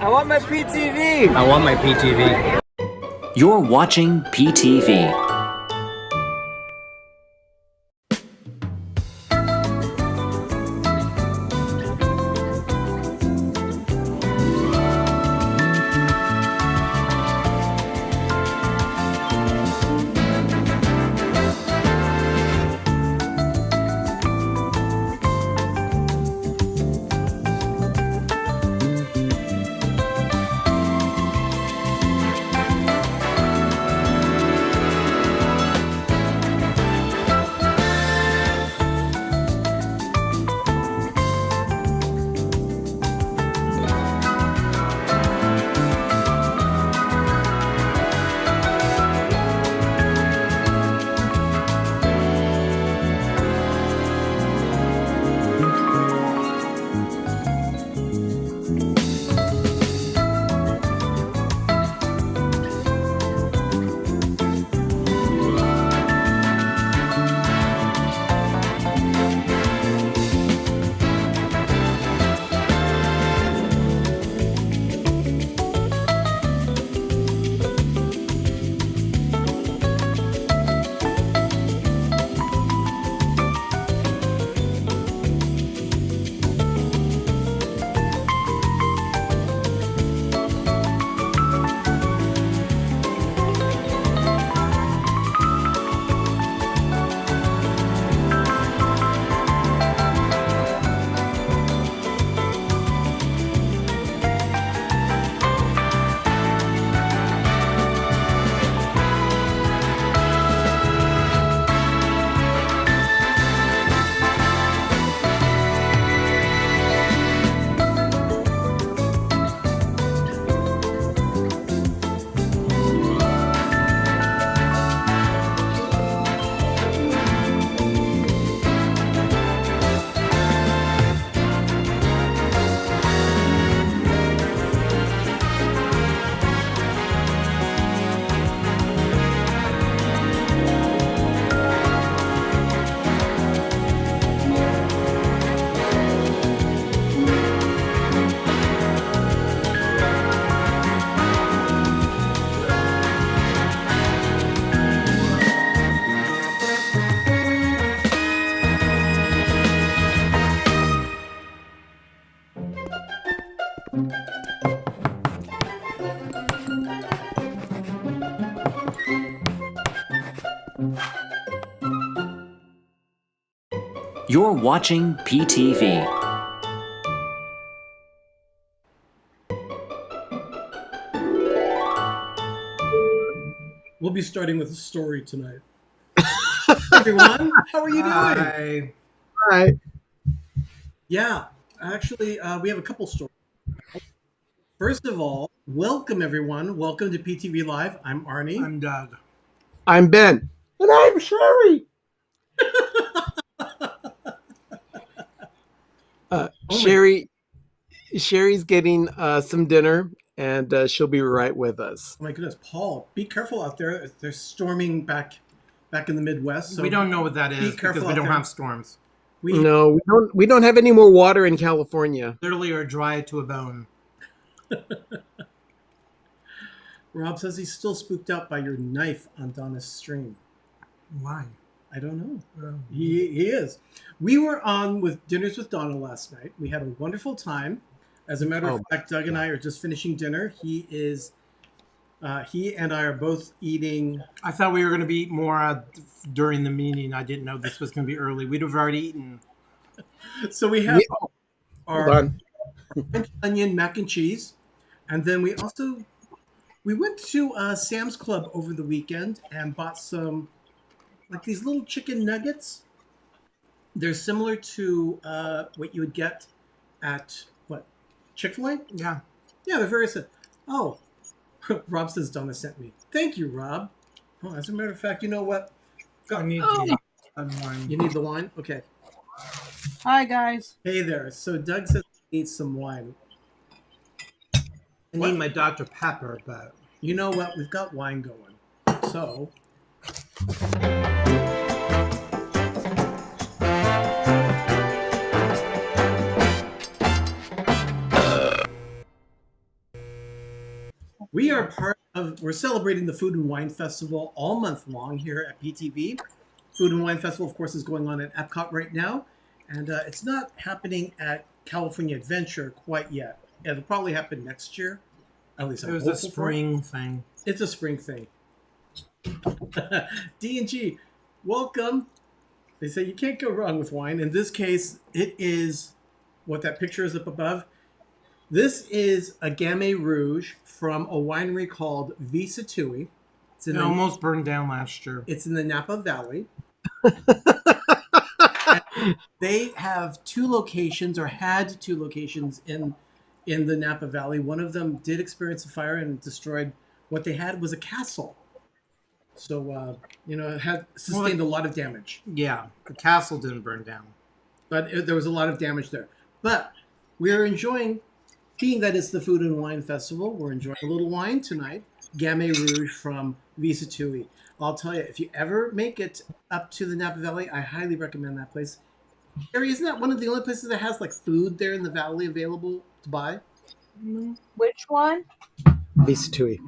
I want my PTV. I want my PTV. You're watching PTV. You're watching PTV. We'll be starting with a story tonight. Everyone, how are you doing? Hi. Yeah, actually, we have a couple stories. First of all, welcome everyone. Welcome to PTV Live. I'm Arnie. I'm Doug. I'm Ben. And I'm Sherry. Sherry's getting some dinner, and she'll be right with us. Oh my goodness, Paul, be careful out there. They're storming back in the Midwest. So we don't know what that is because we don't have storms. We don't have any more water in California. Literally are dry to a bone. Rob says he's still spooked out by your knife on Donna's stream. Why? I don't know. He is. We were on with Dinners with Donna last night. We had a wonderful time. As a matter of fact, Doug and I are just finishing dinner. He and I are both eating. I thought we were going to eat more during the meeting. I didn't know this was going to be early. We'd have already eaten. So we have our onion mac and cheese. And then we went to Sam's Club over the weekend and bought some, like these little chicken nuggets. They're similar to what you would get at, Chick-fil-A? Yeah. Yeah, they're very simple. Oh, Rob says Donna sent me. Thank you, Rob. Oh, as a matter of fact, you know what? I need the wine. You need the wine? Okay. Hi, guys. Hey there. So Doug says he needs some wine. I need my Dr. Pepper, but... You know what? We've got wine going. So... we're celebrating the Food and Wine Festival all month long here at PTV. Food and Wine Festival, of course, is going on at Epcot right now, and it's not happening at California Adventure quite yet. It'll probably happen next year. At least It was a spring thing. It's a spring thing. D&G, welcome. They say you can't go wrong with wine. In this case, it is what that picture is up above. This is a Gamay Rouge from a winery called Visa Tui. It almost burned down last year. It's in the Napa Valley. They have two locations, or had two locations in the Napa Valley. One of them did experience a fire and destroyed. What they had was a castle. So, it had sustained a lot of damage. Yeah, the castle didn't burn down. But there was a lot of damage there. But we're enjoying, being that it's the Food and Wine Festival, we're enjoying a little wine tonight. Gamay Rouge from Visa Tui. I'll tell you, if you ever make it up to the Napa Valley, I highly recommend that place. Gary, isn't that one of the only places that has like food there in the valley available to buy? Which one? Visa Tui.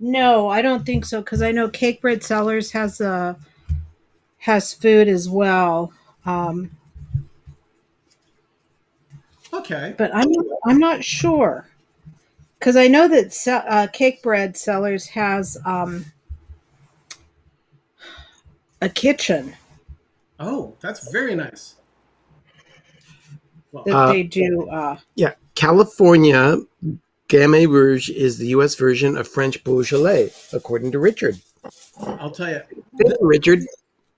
No, I don't think so, because I know Cake Bread Cellars has food as well. Okay. But I'm not sure, because I know that Cake Bread Cellars has a kitchen Oh, that's very nice. Well, that they do. Yeah, California Gamay Rouge is the U.S. version of French Beaujolais, according to Richard. I'll tell you, Richard.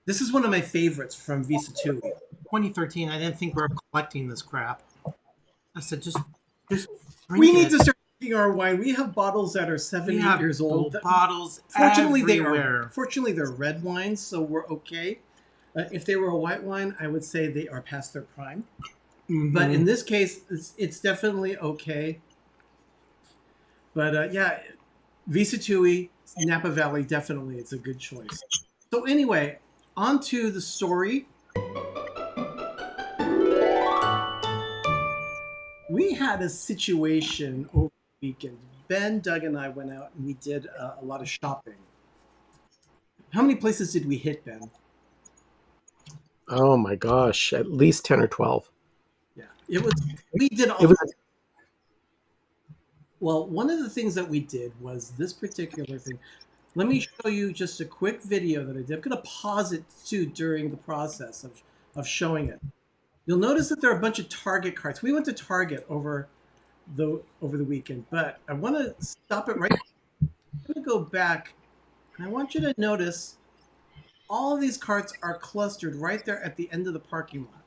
this is one of my favorites from Visa Tui. 2013, I didn't think we were collecting this crap. I said, just drink We need it. to start drinking our wine. We have bottles that are 7, We 8 have years old. gold bottles Fortunately, everywhere. they're red wines, so we're okay. If they were a white wine, I would say they are past their prime. Mhm. But in this case, it's definitely okay. But yeah, Visa Tui, Napa Valley, definitely, it's a good choice. So anyway, on to the story. We had a situation over the weekend. Ben, Doug, and I went out and we did a lot of shopping. How many places did we hit, Ben? Oh my gosh, at least 10 or 12. Yeah, we did all. It was Well, one of the things that we did was this particular thing. Let me show you just a quick video that I did. I'm going to pause it too during the process of showing it. You'll notice that there are a bunch of Target carts. We went to Target over the weekend, but I want to stop it right now. I'm going to go back, and I want you to notice all of these carts are clustered right there at the end of the parking lot.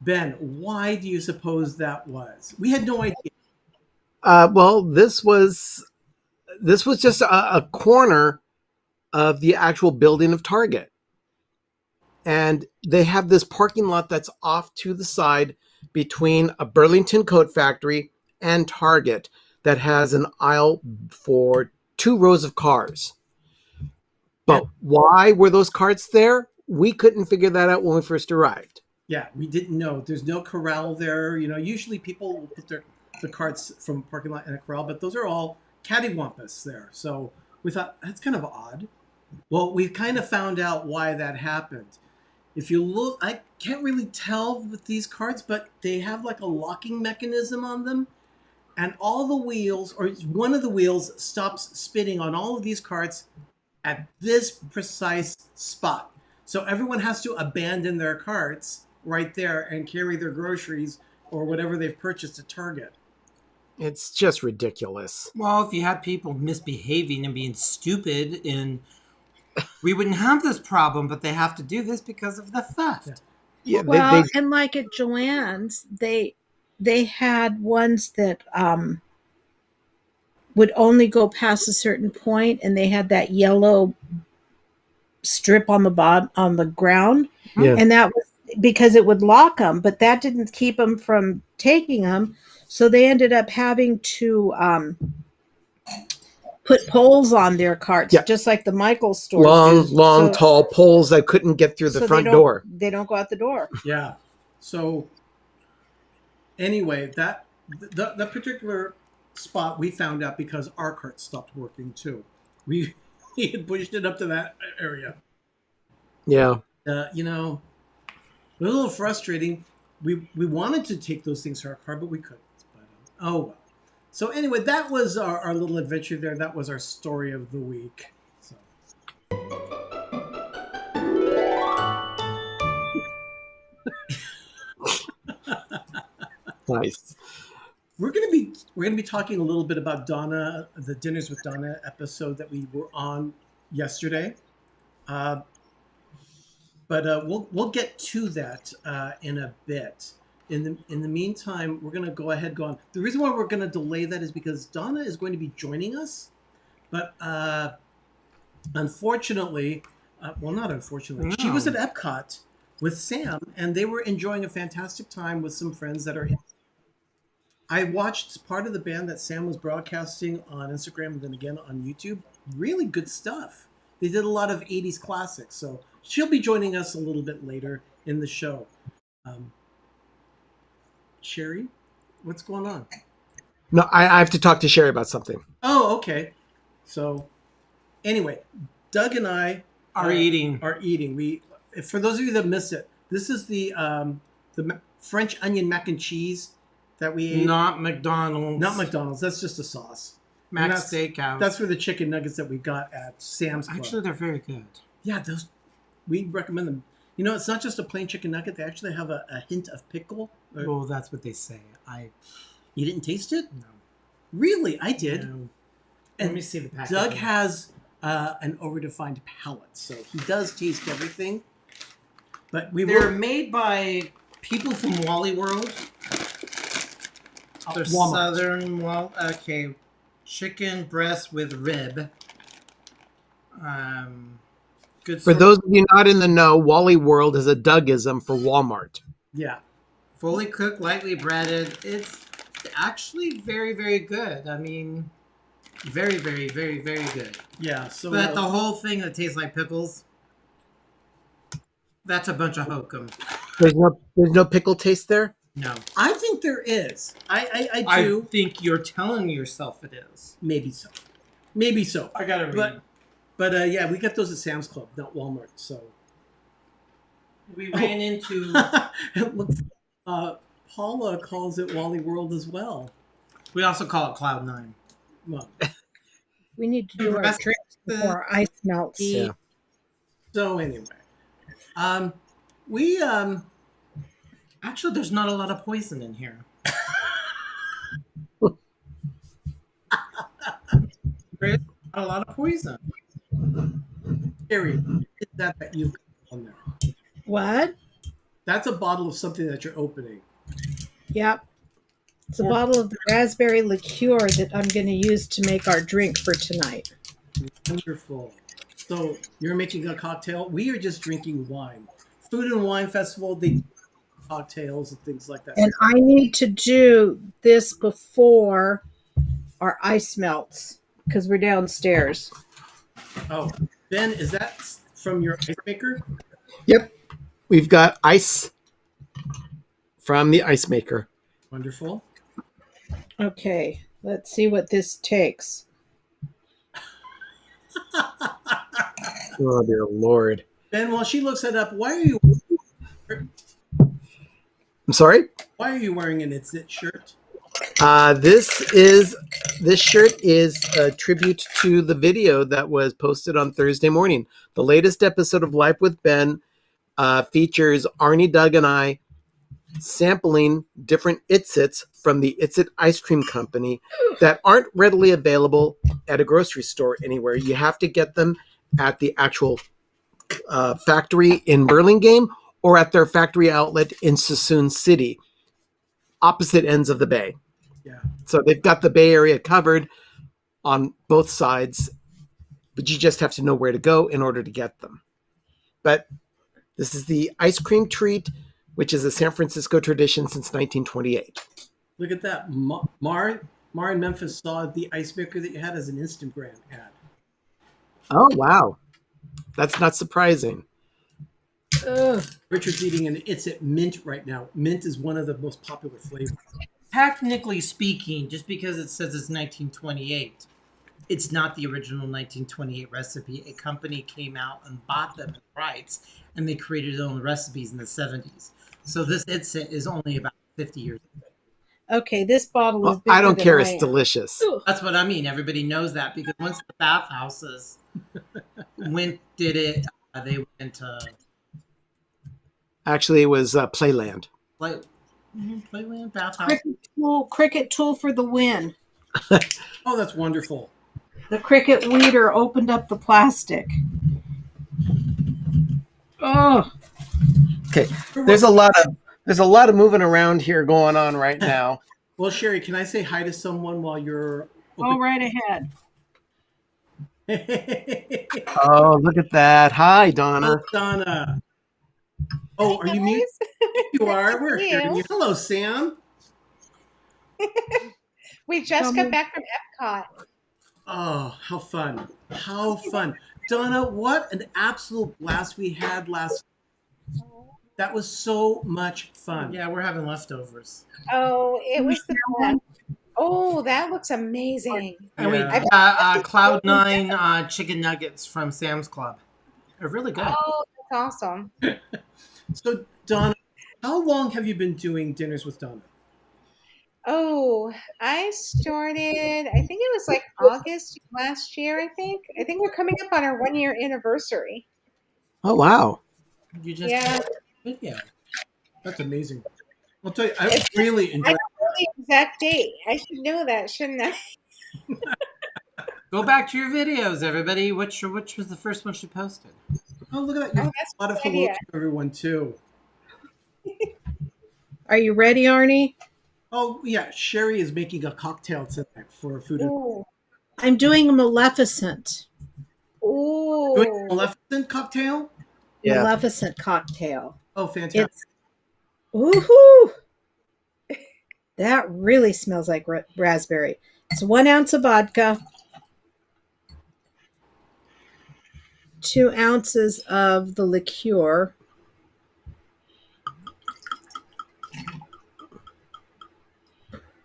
Ben, why do you suppose that was? We had no idea. well, this was just a corner of the actual building of Target. And they have this parking lot that's off to the side between a Burlington coat factory and Target that has an aisle for 2 rows of cars. But why were those carts there? We couldn't figure that out when we first arrived. Yeah, we didn't know. There's no corral there. Usually people will put the carts from a parking lot in a corral, but those are all cattywampus there. So we thought, that's kind of odd. Well, we kind of found out why that happened. If you look, I can't really tell with these carts, but they have like a locking mechanism on them. And all the wheels, or one of the wheels, stops spinning on all of these carts at this precise spot. So everyone has to abandon their carts right there and carry their groceries or whatever they've purchased at Target. It's just ridiculous. Well, if you had people misbehaving and being stupid, and we wouldn't have this problem, but they have to do this because of the theft. Yeah, Well, and like at Joann's, they had ones that would only go past a certain point, and they had that yellow strip on the ground, Yeah. and that was because it would lock them, but that didn't keep them from taking them. So they ended up having to put poles on their carts, just like the Michaels stores. Long, tall poles that couldn't get through the front door. They don't go out the door. Yeah. So anyway, that the particular spot we found out because our cart stopped working too. We we had pushed it up to that area. Yeah. You know, it was a little frustrating. We wanted to take those things to our car, but we couldn't. But, oh well. So anyway, that was our little adventure there. That was our story of the week. So. Nice. We're gonna be talking a little bit about Donna, the Dinners with Donna episode that we were on yesterday, but we'll get to that in a bit. In the meantime, we're gonna go on. The reason why we're gonna delay that is because Donna is going to be joining us, but unfortunately, well, not unfortunately, she was at Epcot with Sam, and they were enjoying a fantastic time with some friends that are. I watched part of the band that Sam was broadcasting on Instagram and then again on YouTube. Really good stuff. They did a lot of 80s classics. So she'll be joining us a little bit later in the show. Sherry, what's going on? No, I have to talk to Sherry about something. Oh, okay. So anyway, Doug and I Are eating. For those of you that missed it, this is the French onion mac and cheese that we ate. Not McDonald's. Not McDonald's. That's just a sauce. Max Steakhouse. That's for the chicken nuggets that we got at Sam's Club. Actually, they're very good. Yeah, those we recommend them. You know, it's not just a plain chicken nugget. They actually have a hint of pickle. Well, that's what they say. You didn't taste it? No. Really? I did. No. And Let me see the package. Doug has an overdefined palate, so he does taste everything. But They're made by people from Wally World. They're Walmart. okay. Chicken breast with rib. Good. For those of you not in the know, Wally World is a Dougism for Walmart. Yeah. Fully cooked, lightly breaded. It's actually very, very good. I mean, very, very, very, very good. Yeah. So But the whole thing that tastes like pickles, that's a bunch of hokum. There's no pickle taste there? No. I think there is. I do. I think you're telling yourself it is. Maybe so. Maybe so. I gotta read. But yeah, we got those at Sam's Club, not Walmart. So We ran into. it looks. Paula calls it Wally World as well. We also call it Cloud 9. Well, We need to do our Rest- drinks before our ice melts. Yeah. so anyway, we Actually, there's not a lot of poison in here. There's not a lot of poison. Harry, is that you've got on there? What? That's a bottle of something that you're opening. Yep. It's a bottle of the raspberry liqueur that I'm going to use to make our drink for tonight. Wonderful. So you're making a cocktail. We are just drinking wine. Food and Wine Festival, they do cocktails and things like that. And I need to do this before our ice melts because we're downstairs. Oh, Ben, is that from your ice maker? Yep. We've got ice from the ice maker. Wonderful. Okay, let's see what this takes. Oh, dear Lord. Ben, while she looks that up, why are I'm sorry? you wearing an It's It shirt? This shirt is a tribute to the video that was posted on Thursday morning. The latest episode of Life with Ben features Arnie, Doug, and I sampling different It's-Its from the It's-It Ice Cream Company that aren't readily available at a grocery store anywhere. You have to get them at the actual factory in Burlingame or at their factory outlet in Suisun City, opposite ends of the bay. Yeah. So they've got the Bay Area covered on both sides, but you just have to know where to go in order to get them. But this is the ice cream treat, which is a San Francisco tradition since 1928. Look at that. Mar in Memphis saw the ice maker that you had as an Instagram ad. Oh, wow. That's not surprising. Ugh. Richard's eating an It's It mint right now. Mint is one of the most popular flavors. technically speaking, just because it says it's 1928, it's not the original 1928 recipe. A company came out and bought them in rights, and they created their own recipes in the 70s. So this Itza is only about 50 years old. Okay, this bottle is Well, bigger I don't than care. I It's am. delicious. Ooh. That's what I mean. Everybody knows that because once the bathhouses did it, they went to Actually, it was Playland. Playland bathhouse. Cricket tool for the win. Oh, that's wonderful. The cricket weeder opened up the plastic. Oh, Okay, there's a lot of moving around here going on right now. Well, Sherry, can I say hi to someone while you're go right ahead. Oh, look at that! Hi, Donna. Hello, Donna. Oh, are you muted? You are. We're hearing you. Hello, Sam. We just got back from Epcot. Oh, how fun. How fun. Donna, what an absolute blast we had last. That was so much fun. Yeah, we're having leftovers. Oh, it was the best. Oh, that looks amazing. And we Yeah. got Cloud9 chicken nuggets from Sam's Club. They're really good. Oh, that's awesome. So, Donna, how long have you been doing dinners with Donna? Oh, I started, I think it was like August last year, I think. I think we're coming up on our 1-year anniversary. Oh, wow. You just Yeah. video. That's amazing. I'll tell you, I really I enjoyed don't know the exact date. I should know that, shouldn't I? Go back to your videos, everybody. Which was the first one she posted? Oh, look at that. You Oh, that's a lot of a good hello idea. to everyone, too. Are you ready, Arnie? Oh, yeah. Sherry is making a cocktail tonight for food. Ooh. I'm doing a Maleficent. Doing a Ooh. Maleficent cocktail? Yeah. Maleficent cocktail. Oh, fantastic. It's woohoo! That really smells like raspberry. It's 1 ounce of vodka, 2 ounces of the liqueur,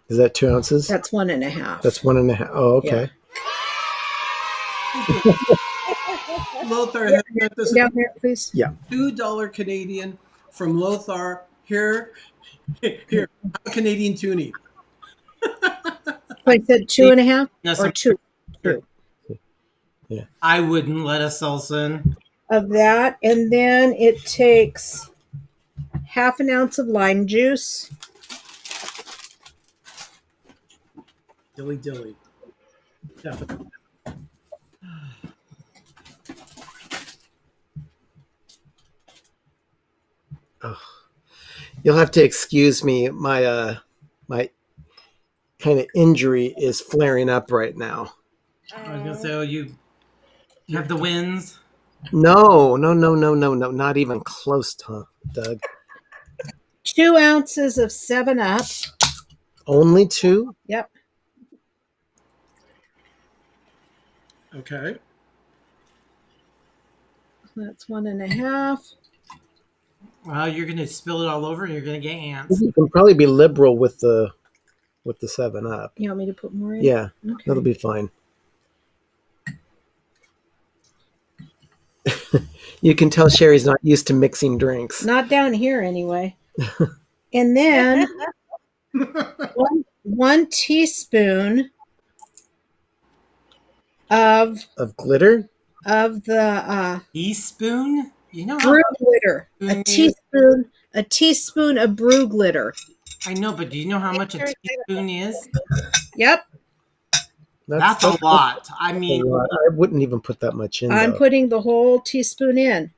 Is that 2 ounces? that's 1.5. That's 1.5. Oh, okay. Lothar has sent us Down there, please. Yeah. $2 Canadian from Lothar. Here, have a Canadian toonie. I said 2.5 No, or some- 2 I wouldn't let us salsa in. of that, and then it takes 1/2 ounce of lime juice, Dilly. Definitely. You'll have to excuse me. My my kind of injury is flaring up right now. I was gonna say, oh, you have the wins. No. Not even close, Doug. 2 ounces of 7-Up. Only 2? Yep. Okay. That's 1.5. Well, you're gonna spill it all over, and you're gonna get ants. You can probably be liberal with the 7-Up. You want me to put more in? Yeah, Okay. that'll be fine. You can tell Sherry's not used to mixing drinks. Not down here, anyway. And then one teaspoon of Glitter? the Teaspoon? You know how brew glitter. Mm. A teaspoon of brew glitter. I know, but do you know how much a teaspoon is? Yep. That's a lot. I mean, a lot. I wouldn't even put that much in. I'm though. putting the whole teaspoon in.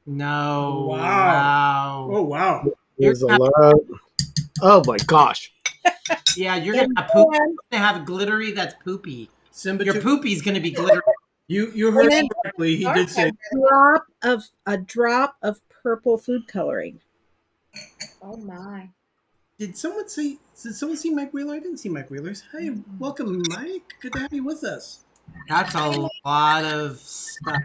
no. Wow. Oh, wow. There's a lot. Oh my gosh. Yeah, you're gonna have poop. You're gonna have glittery. That's poopy. Simba, Your poopy's gonna be glittery. you heard him correctly. He did say A drop of purple food coloring. Oh my. Did someone see Mike Wheeler? I didn't see Mike Wheeler's. Hey, welcome, Mike. Good to have you with us. That's a lot of stuff.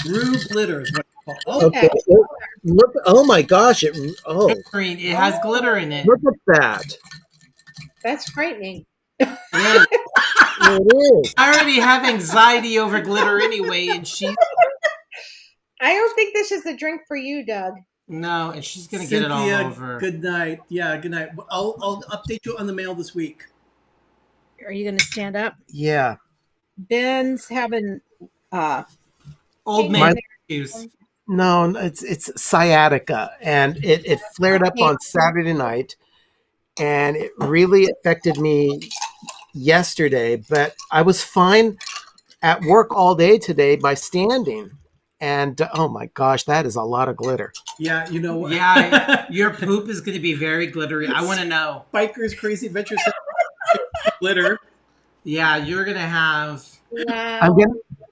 Brew glitter is what it's called. Okay. Look. Oh my gosh. Green. It has glitter in it. Look at that. That's frightening. Yeah, It is. I already have anxiety over glitter anyway, and she I don't think this is the drink for you, Doug. no, and she's gonna get it all Cynthia, over. good night. Yeah, good night. I'll update you on the mail this week. Are you going to stand up? Yeah. Ben's having Old My- man issues. No, it's sciatica, and it flared up on Saturday night, and it really affected me yesterday. But I was fine at work all day today by standing, and oh my gosh, that is a lot of glitter. Yeah, you know. Yeah, your poop is gonna be very glittery. I want to know. Bikers Crazy Adventure glitter. Yeah, you're gonna have. Wow.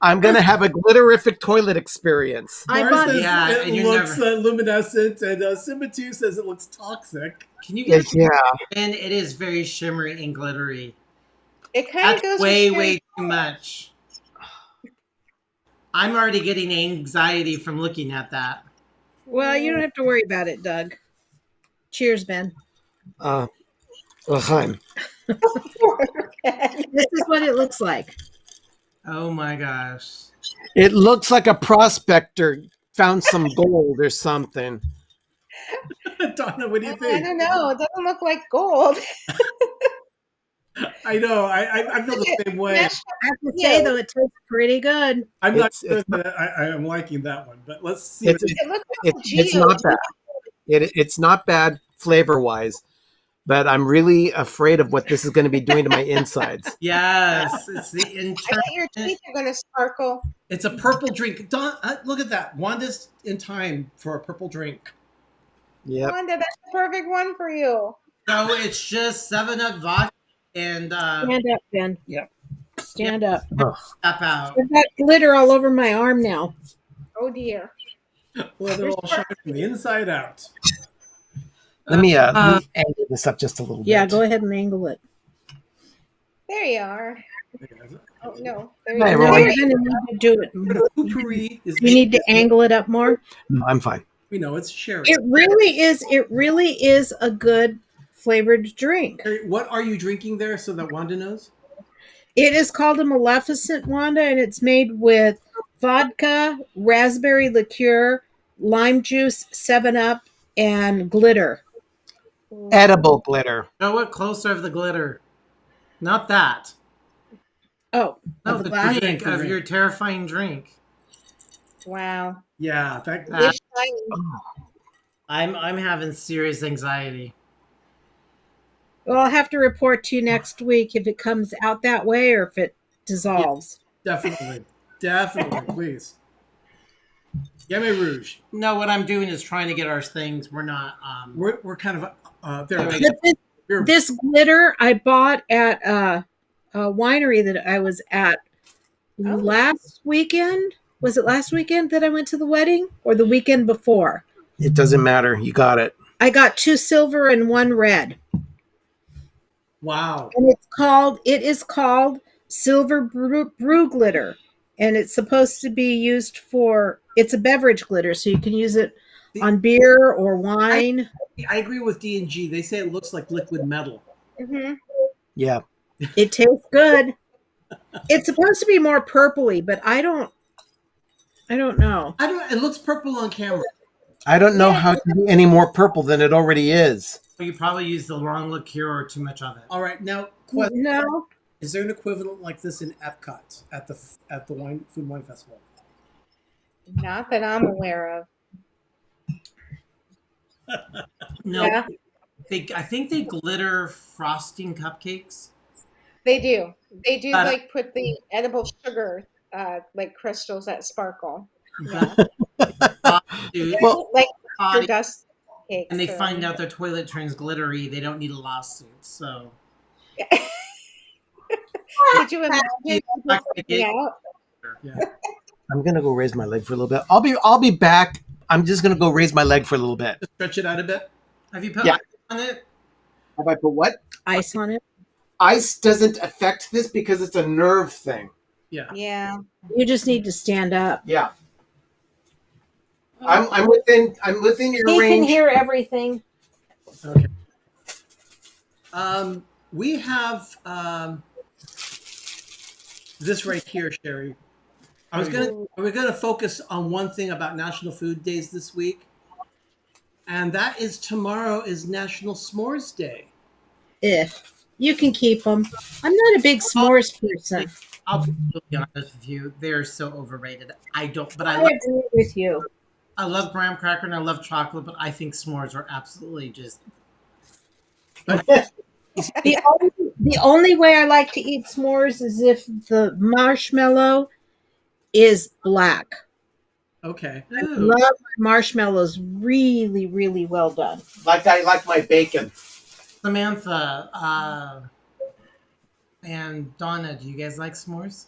I'm gonna have a glitterific toilet experience. I Mars bought- says Yeah, it and you're looks never- luminescent, and Simba2 says it looks toxic. Can you get? Yeah, And it is very shimmery and glittery. It kind of That's goes way, with way too much. I'm already getting anxiety from looking at that. Well, you don't have to worry about it, Doug. Cheers, Ben. L'chaim. This is what it looks like. Oh my gosh. It looks like a prospector found some gold or something. Donna, what do you I think? don't know. It doesn't look like gold. I know. I feel the same way. I have to say, though, it tastes pretty good. I'm not It's- sure that I am liking that one, but let's see. It's, It looks like it's not bad. It's not bad flavor wise, but I'm really afraid of what this is going to be doing to my insides. Yes, it's the I intern. bet your teeth are going to sparkle. It's a purple drink. Don, look at that. Wanda's in time for a purple drink. Yep. Wanda, that's the perfect one for you. So it's just 7-Up vodka and Stand up, Ben. Yep. Stand up. step out. I've got glitter all over my arm now. Oh dear. Well, they're all shining from the inside out. Let me angle this up just a little bit. Yeah, go ahead and angle it. There you are. Oh no. There Hey, you No, go. Roy. you're going to need to do it. The potpourri is You need to angle it up more. No, I'm fine. We know it's sherry. It really is. It really is a good flavored drink. Sherry, what are you drinking there so that Wanda knows? It is called a Maleficent Wanda, and it's made with vodka, raspberry liqueur, lime juice, 7-Up, and glitter. Edible glitter. Show it closer of the glitter. Not that. Oh, No, of the glass. drink of your terrifying drink. Wow. Yeah, that, It's shiny. I'm having serious anxiety. Well, I'll have to report to you next week if it comes out that way or if it dissolves. definitely. Definitely, please. Yummy Rouge. No, what I'm doing is trying to get our things. We're not. We're kind of there. But But We're- this glitter I bought at a winery that I was at last weekend. Was it last weekend that I went to the wedding or the weekend before? It doesn't matter. You got it. I got 2 silver and 1 red. Wow. And it is called Silver Brew Glitter. And it's supposed to be used it's a beverage glitter, so you can use it on beer or wine. I agree with D&G. They say it looks like liquid metal. Mm-hmm. Yeah. It tastes good. It's supposed to be more purpley, but I don't know. It looks purple on camera. I don't know how to be any more purple than it already is. You probably used the wrong liqueur or too much of it. All right, now question. No. Is there an equivalent like this in Epcot at the Food and Wine Festival? Not that I'm aware of. No, Yeah. I think they glitter frosting cupcakes. They do. They do Uh, like put the edible sugar like crystals that sparkle. Yeah. Dude, Well, like body, your dust cakes. and they or- find out their toilet turns glittery. They don't need a lawsuit. So Did you imagine people freaking out? Yeah. I'm gonna go raise my leg for a little bit. I'll be back. I'm just gonna go raise my leg for a little bit. Just stretch it out a bit. have you put Yeah. ice on it? Have I put what? Ice on it. Ice doesn't affect this because it's a nerve thing. Yeah. Yeah. You just need to stand up. Yeah. I'm within your He can range. hear everything. Okay. we have this right here, Sherry. We're gonna focus on one thing about National Food Days this week, and that is tomorrow is National S'mores Day. If you can keep them, I'm not a big s'mores person. I'll be really honest with you; they're so overrated. I don't, but I agree with you. I love graham cracker and I love chocolate, but I think s'mores are absolutely just. The only way I like to eat s'mores is if the marshmallow is black. Okay. I love my marshmallows really, really well done. Like I like my bacon. Samantha and Donna, do you guys like s'mores?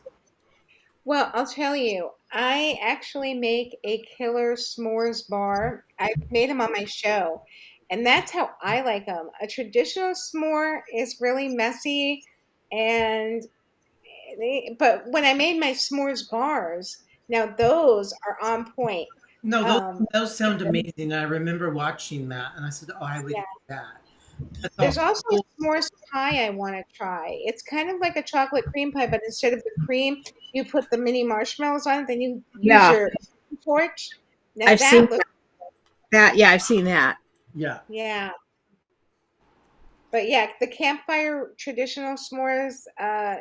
Well, I'll tell you, I actually make a killer s'mores bar. I've made them on my show, and that's how I like them. A traditional s'more is really messy, and but when I made my s'mores bars, now those are on point. No, Um, those sound amazing. I remember watching that, and I said, "Oh, I would yeah. do that." That's There's all. also a s'mores pie I want to try. It's kind of like a chocolate cream pie, but instead of the cream, you put the mini marshmallows on it, then you use Yeah, your torch. Now I've that seen looks, that. Yeah, I've seen that. Yeah. yeah. But yeah, the campfire traditional s'mores,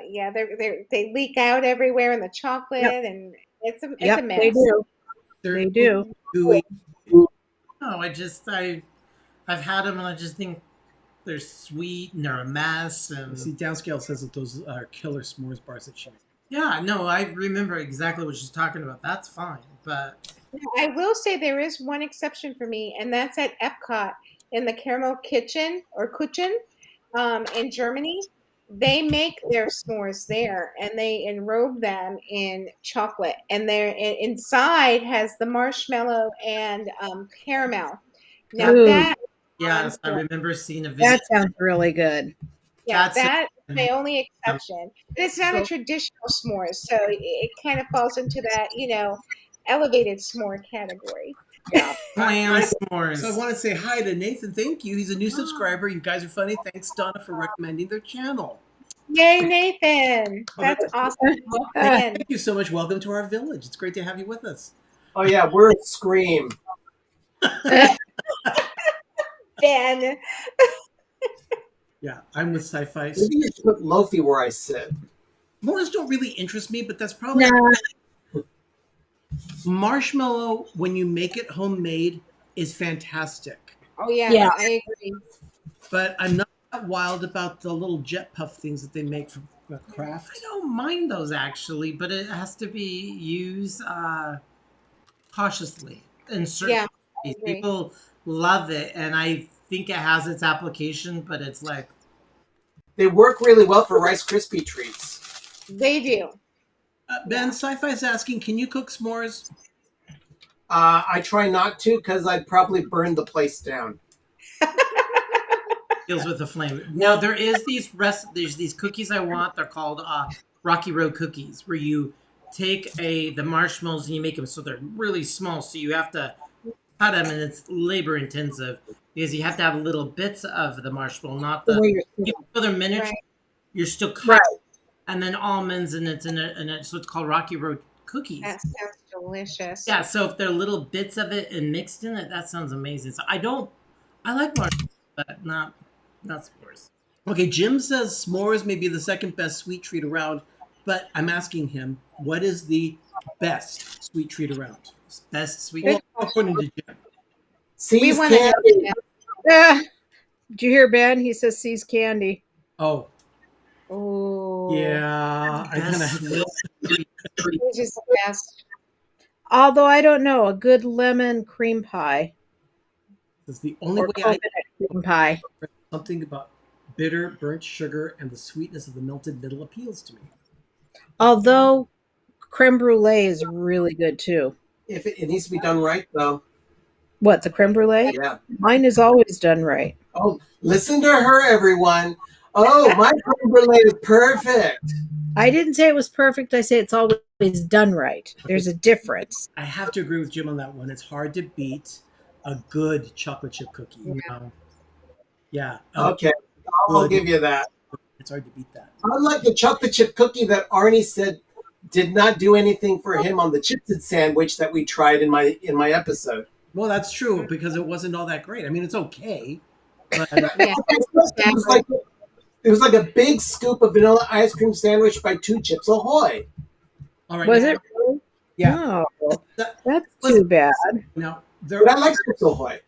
yeah, they leak out everywhere in the Yep, chocolate, and it's a yep, they mess. do. They're They do. gooey. No, I've had them, and I just think they're sweet and they're a mess. And See, Downscale says that those are killer s'mores bars that she makes. yeah, no, I remember exactly what she's talking about. That's fine, but I will say there is one exception for me, and that's at Epcot in the Caramel Kitchen or Kitchen in Germany. They make their s'mores there, and they enrobe them in chocolate, and inside has the marshmallow and caramel. Now Ooh, that on yes, I point. remember seeing a video. that sounds really good. Yeah, That's that's my only um, exception. But it's not a So, traditional s'mores, so it kind of falls into that, elevated s'more category. Yeah. clam so I s'mores. want to say hi to Nathan. Thank you. He's a new subscriber. You guys are funny. Thanks, Donna, for recommending their channel. Yay, Nathan! Oh, That's that's, awesome. Welcome in. thank you so much. Welcome to our village. It's great to have you with us. Oh yeah, we're at Scream. Ben. Yeah, I'm with sci-fi. Maybe you should put Lofi where I sit. S'mores don't really interest me, but that's probably Nah, marshmallow when you make it homemade is fantastic. Oh yes, yeah. I agree. But I'm not that wild about the little jet puff things that they make from I Kraft. don't mind those actually, but it has to be used cautiously in certain Yeah, I ways. agree. People love it, and I think it has its application, but it's like They work really well for Rice Krispie treats. They do. Ben, Yeah. Sci-Fi's asking, can you cook s'mores? I try not to because I'd probably burn the place down. deals with the flame. Now there's these cookies I want. They're called Rocky Road cookies, where you take the marshmallows and you make them so they're really small. So you have to cut them, and it's labor intensive because you have to have little bits of the marshmallow, not The the. way you're Even though they're miniature, Right. you're still cutting, right. and then almonds, and so it's called Rocky Road cookies. That sounds delicious. Yeah, so if they're little bits of it and mixed in it, that sounds amazing. So I like marshmallows, but not s'mores. Okay, Jim says s'mores may be the second best sweet treat around, but I'm asking him, what is the best sweet treat around? Best sweet. Good Well, according to Jim. We See's want to know. candy. Now. Did you hear Ben? He says sees candy. Oh, Oh, yeah. I kind Best of. sweet treat. which is the best. Although I don't know, a good lemon cream pie It's the only or way I coconut cream pie. something about bitter, burnt sugar, and the sweetness of the melted middle appeals to me. Although creme brulee is really good too. If it needs to be done right, though. What, the creme brulee? Yeah. Mine is always done right. Oh, listen to her, everyone. Oh, my creme brulee is perfect. I didn't say it was perfect. I say it's always done right. There's a difference. I have to agree with Jim on that one. It's hard to beat a good chocolate chip cookie. You know? Yeah. Okay, I'll give you that. It's hard to beat that. Unlike the chocolate chip cookie that Arnie said did not do anything for him on the Chips-It sandwich that we tried in my episode. Well, that's true because it wasn't all that great. I mean, it's okay, but Yeah, It was like a big scoop of vanilla ice cream sandwich by Two Chips Ahoy. all right. Was now, it really? Yeah. No, That, that's was- too bad. now But I like Chips Ahoy.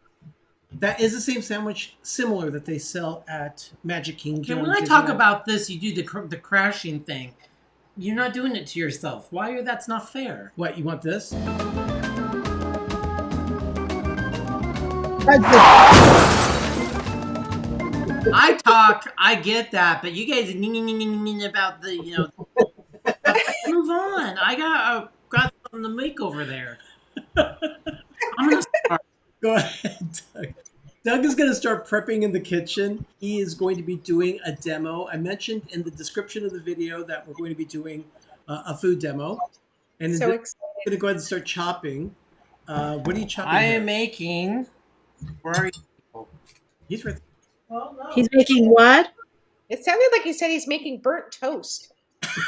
that is the same sandwich, similar that they sell at Magic Kingdom. Okay, when I talk about this, you do the crashing thing. You're not doing it to yourself. Why? That's not fair. What you want this? I talk, I get that, but you guys about the move on. I got something to make over there. I'm gonna start. Go ahead, Doug. Doug is going to start prepping in the kitchen. He is going to be doing a demo. I mentioned in the description of the video that we're going to be doing a food demo. And so I'm excited. going to go ahead and start chopping. What are you chopping? I here? am making. Where are you? He's right. He's making what? It sounded like he said he's making burnt toast.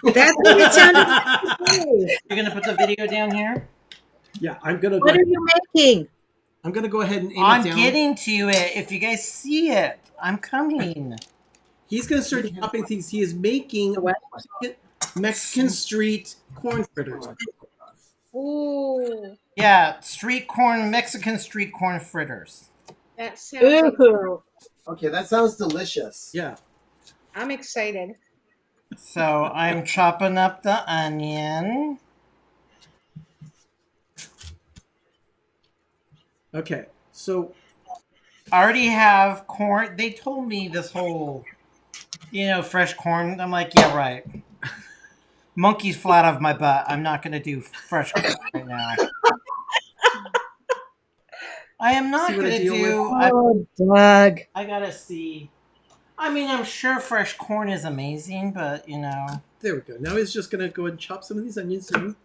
That's what it sounded like. You're gonna put the video down here. Yeah, I'm going to. What are you making? I'm going to go ahead and aim I'm it down. getting to it. If you guys see it, I'm coming. He's going to start chopping things. He is making Mexican street corn fritters. Ooh, Yeah, Mexican street corn fritters. that sounds. Ooh. Okay, that sounds delicious. Yeah. I'm excited. So I'm chopping up the onion. Okay. So I already have corn. They told me this whole, fresh corn. I'm like, yeah, right. Monkey's flat off my butt. I'm not going to do fresh corn right now. I am not See what going I to deal do. Oh, Doug. I got to see. I mean, I'm sure fresh corn is amazing, but, there we go. Now he's just going to go ahead and chop some of these onions in.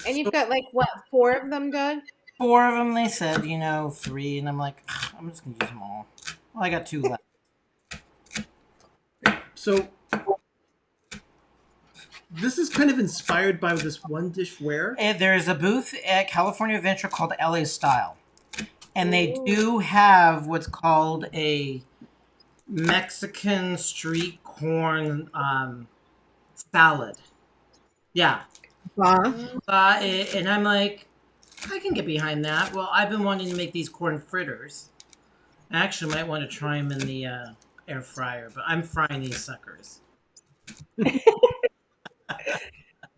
And you've got like what, 4 of them, Doug? 4 of them, they said, 3. And I'm like, I'm just going to use them all. Well, I got 2 left. So this is kind of inspired by this one dish where There's a booth at California Adventure called LA Style. And they do have what's called a Mexican street corn salad. Yeah. And I'm like, I can get behind that. Well, I've been wanting to make these corn fritters. I actually might want to try them in the air fryer, but I'm frying these suckers.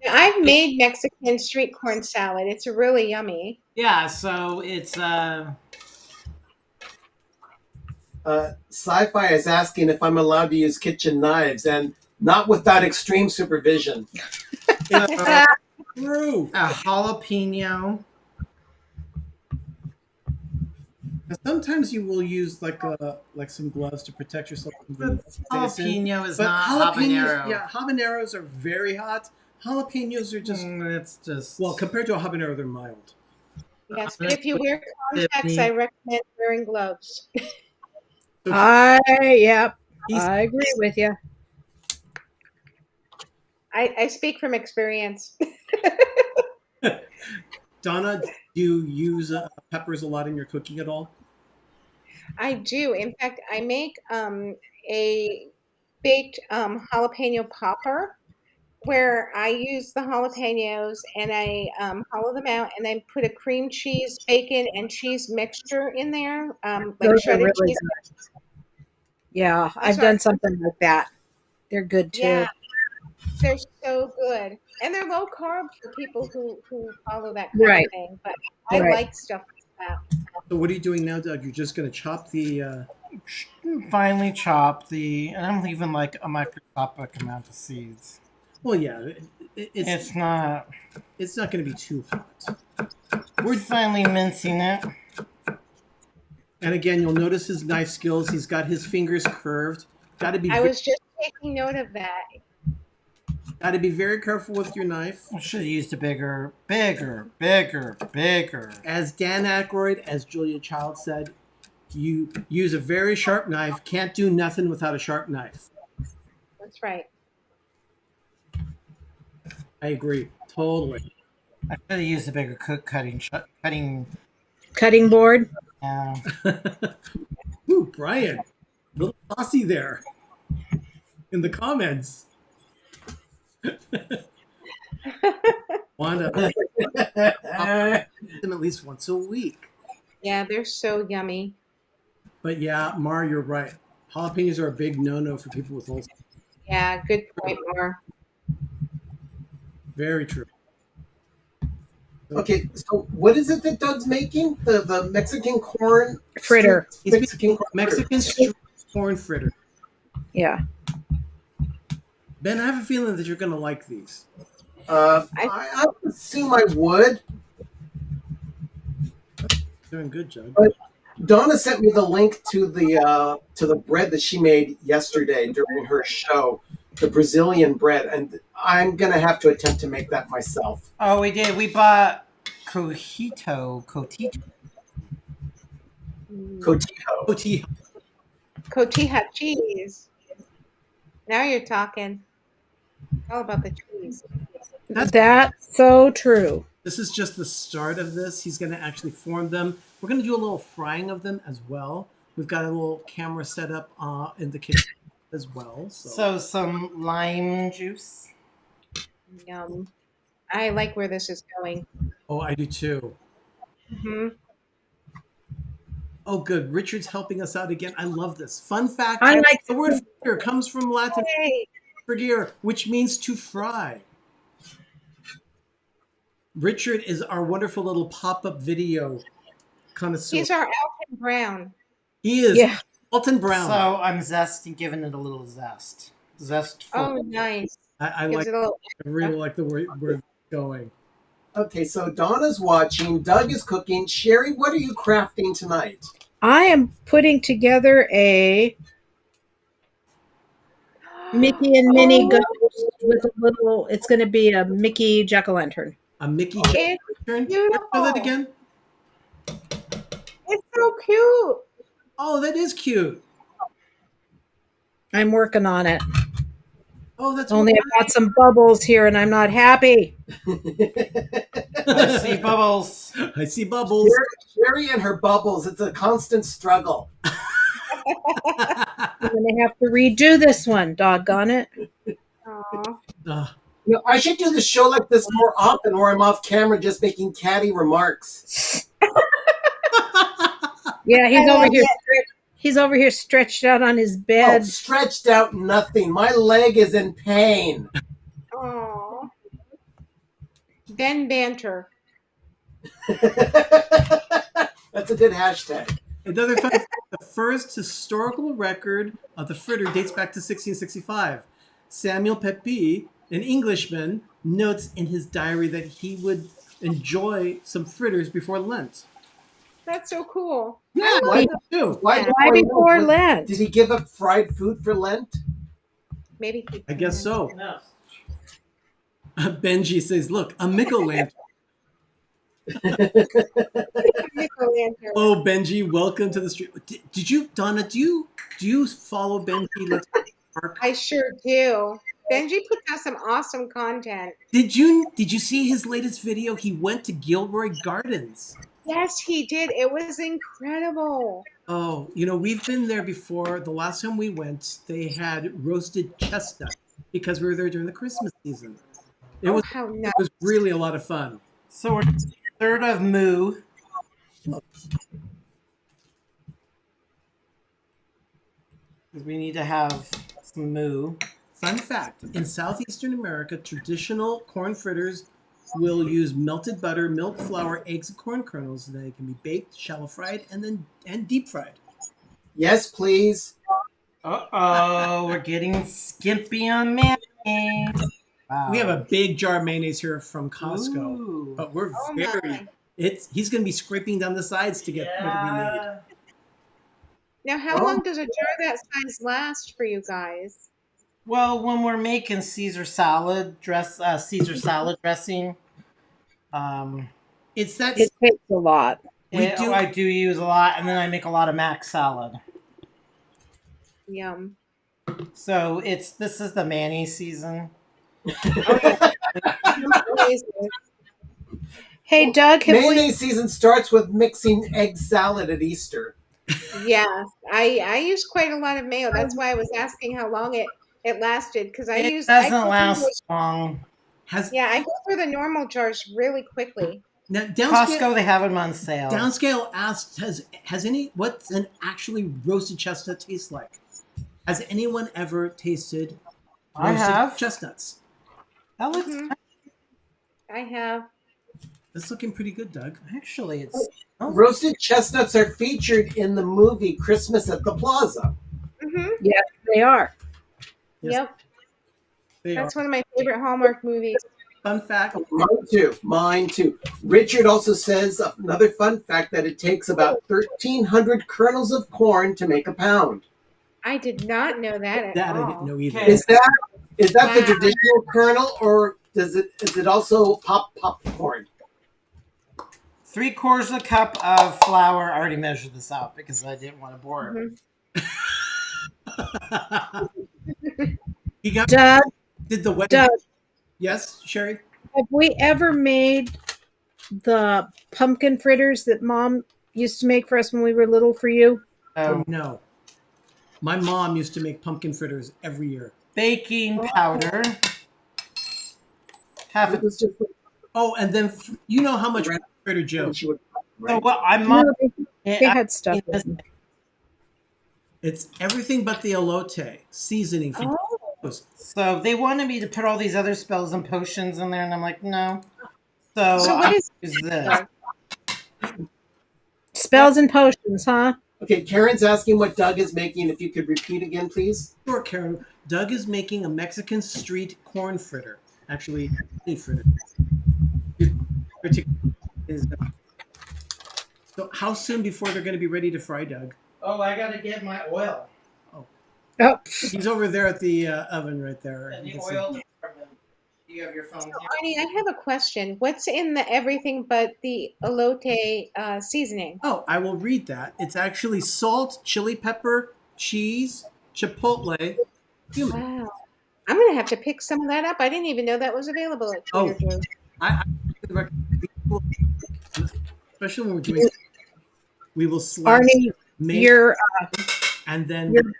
I've made Mexican street corn salad. It's really yummy. Yeah, so it's Sci-Fi is asking if I'm allowed to use kitchen knives, and not without extreme supervision. Brew. a jalapeno. Sometimes you will use like some gloves to protect yourself from the Jalapeno is but not jalapenos, habanero. yeah, habaneros are very hot. Jalapenos are just It's just well compared to a habanero, they're mild. Yes, but if you wear contacts, I recommend wearing gloves. Yep. He's- I agree with you. I speak from experience. Donna, do you use peppers a lot in your cooking at all? I do. In fact, I make a baked jalapeno popper where I use the jalapenos and I hollow them out and then put a cream cheese, bacon, and cheese mixture in there, like Those are shredded really cheese. good. Yeah, I've right. done something like that. They're good too. Yeah, they're so good, and they're low carb for people who follow that kind Right. of thing. But I Right. like stuff like that. So what are you doing now, Doug? You're just going to chop the. finely chopped and I'm leaving like a microscopic amount of seeds. Well, yeah, It's not. it's not going to be too hot. We're finely mincing it. And again, you'll notice his knife skills. He's got his fingers curved. Got to be I was just taking note of that. very careful with your knife. I should have used a bigger. As Dan Aykroyd, as Julia Child said, You use a very sharp knife. Can't do nothing without a sharp knife. That's right. I agree. Totally. I should have used a bigger Cutting board. Ooh, Brian. A little saucy there in the comments. Wanda, them at least once a week. Yeah, they're so yummy. But yeah, Mar, you're right. Jalapenos are a big no-no for people with ulcers. Yeah, good point, Mar. Very true. Okay, so what is it that Doug's making? The Mexican corn Fritter. He's Mexican corn Mexican street corn fritter. Yeah. Ben, I have a feeling that you're going to like these. I would assume I would. Doing good, Jug. But Donna sent me the link to the bread that she made yesterday during her show, the Brazilian bread, and I'm gonna have to attempt to make that myself. Oh, we did. We bought cotito. Cotijo. OT. Cotija cheese. Now you're talking. All about the cheese. That's so true. This is just the start of this. He's going to actually form them. We're going to do a little frying of them as well. We've got a little camera set up in the kitchen as well. So some lime juice. Yum. I like where this is going. Oh, I do too. Hmm. Oh, good. Richard's helping us out again. I love this. Fun fact: I like the word "fritter" comes from Latin Hey, "friggere," which means to fry. Richard is our wonderful little pop-up video connoisseur. he's our Alton Brown. He is Yeah. Alton Brown. So I'm giving it a little zest. Zestful. Oh, nice. I Gives like. it a little I really like the way we're going. Okay, so Donna's watching. Doug is cooking. Sherry, what are you crafting tonight? I am putting together a Mickey and Minnie Oh, Ghost with a little. It's going to be a Mickey Jack-o'-lantern. A Mickey It's Jack return. beautiful. Show that again. It's so cute. Oh, that is cute. I'm working on it. Oh, that's Only I've got some bubbles here, and I'm not happy. I see bubbles. I see bubbles. Sherry and her bubbles. It's a constant struggle. I'm going to have to redo this one. Doggone it. Aw. You know, I should do the show like this more often, where I'm off camera just making catty remarks. Yeah, he's I over like here. it. He's over here stretched out on his Oh, bed. stretched out nothing. My leg is in pain. Aw. Ben Banter. That's a good hashtag. Another fun fact, the first historical record of the fritter dates back to 1665. Samuel Pepys, an Englishman, notes in his diary that he would enjoy some fritters before Lent. That's so cool. Yeah, Why- I do too. Why before Lent? Did he give up fried food for Lent? Maybe he I guess so. No. Benji says, "Look, a Mickle lantern." Nickel-lantern. Oh, Benji, welcome to the street. Did you, Donna? Do you follow Benji? Let's Park. I sure do. Benji puts out some awesome content. Did you see his latest video? He went to Gilroy Gardens. Yes, he did. It was incredible. Oh, we've been there before. The last time we went, they had roasted chestnut because we were there during the Christmas season. It was How nice. it was really a lot of fun. So we're third of moo. Because we need to have some moo. Fun fact, in Southeastern America, traditional corn fritters will use melted butter, milk, flour, eggs, and corn kernels. They can be baked, shallow fried, and deep fried. Yes, please. Uh-oh, we're getting skimpy on mayonnaise. Wow. We have a big jar of mayonnaise here from Costco, Ooh. but we're Oh very. my. He's going to be scraping down the sides to get what we need. Now, how Oh. long does a jar that size last for you guys? Well, when we're making Caesar salad dressing, It's that It takes a lot. I do use a lot, and then I make a lot of mac salad. Yum. So this is the mayonnaise season. Oh yeah. Always is. Hey, Doug, have we? Mayonnaise season starts with mixing egg salad at Easter. Yes, I use quite a lot of mayo. That's why I was asking how long it lasted because I It use I doesn't go through last long. yeah, I go through the normal jars really quickly. Now Costco, they have them on sale. Downscale asked, has any what's an actually roasted chestnut taste like? Has anyone ever tasted I roasted have. chestnuts? That looks Mhm. I have. That's looking pretty good, Doug. actually it's Roasted chestnuts are featured in the movie Christmas at the Plaza. Hmm. Yes, they are. Yes, Yep. they are. That's one of my favorite Hallmark movies. Fun fact. Mine too. Mine too. Richard also says another fun fact that it takes about 1,300 kernels of corn to make a pound. I did not know that at That I all. didn't know either. Okay. Is that the Wow. traditional kernel, or is it also popcorn? 3/4 a cup of flour. I already measured this out because I didn't want to bore it. Mhm. He got Doug, did the wedding. Doug, Yes, Sherry. have we ever made the pumpkin fritters that Mom used to make for us when we were little for you? Oh no. My mom used to make pumpkin fritters every year. Baking powder. Half It a was just Oh, and then you know how much Right. Fritter Joe. when she would, So right? what I'm No, on. they had stuff in them. It's everything but the elote seasoning for Oh, those. So they wanted me to put all these other spells and potions in there, and I'm like, no. So so what I is use this. Spells and potions, huh? Okay, Karen's asking what Doug is making. If you could repeat again, please. Sure, Karen. Doug is making a Mexican street corn fritter. Actually, any fritter. Is so how soon before they're going to be ready to fry, Doug? Oh, I gotta get my oil. Oh, He's over there at the oven right there. And You the can see. oil department. Do you have your phone here? Arnie, I have a question. What's in the everything but the elote seasoning? Oh, I will read that. It's actually salt, chili pepper, cheese, chipotle, cumin. Wow. I'm gonna have to pick some of that up. I didn't even know that was available at Trader Oh, Joe's. I recommend, especially when we're doing, we will slice, Arnie, make, you're and then you're-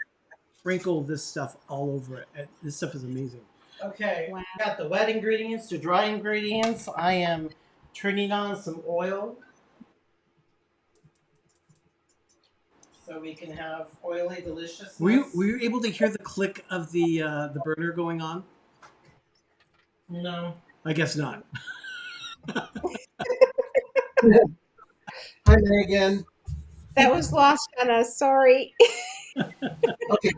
sprinkle this stuff all over it. And this stuff is amazing. Okay, Wow. got the wet ingredients to dry ingredients. I am turning on some oil so we can have oily deliciousness. Were you able to hear the click of the burner going on? No. I guess not. Hi, Megan. That was lost on us. Sorry. Okay.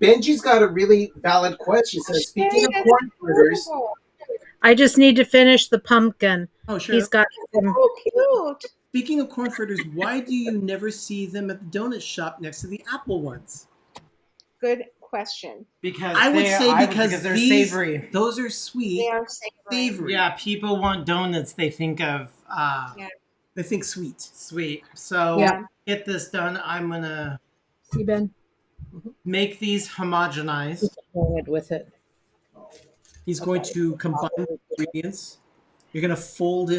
Benji's got a really valid question. He says, speaking of That's corn fritters, beautiful. I just need to finish the pumpkin. Oh, sure. He's got some. Oh, cute. Speaking of corn fritters, why do you never see them at the donut shop next to the apple ones? Good question. Because I would say because they're these, savory. those are sweet, They are savory. savory. Yeah, people want donuts. They think of Yeah. They think sweet. sweet. So Yeah. get this done. I'm gonna See, Ben, make these homogenized. hold it with it. He's going to combine the ingredients. You're going to fold it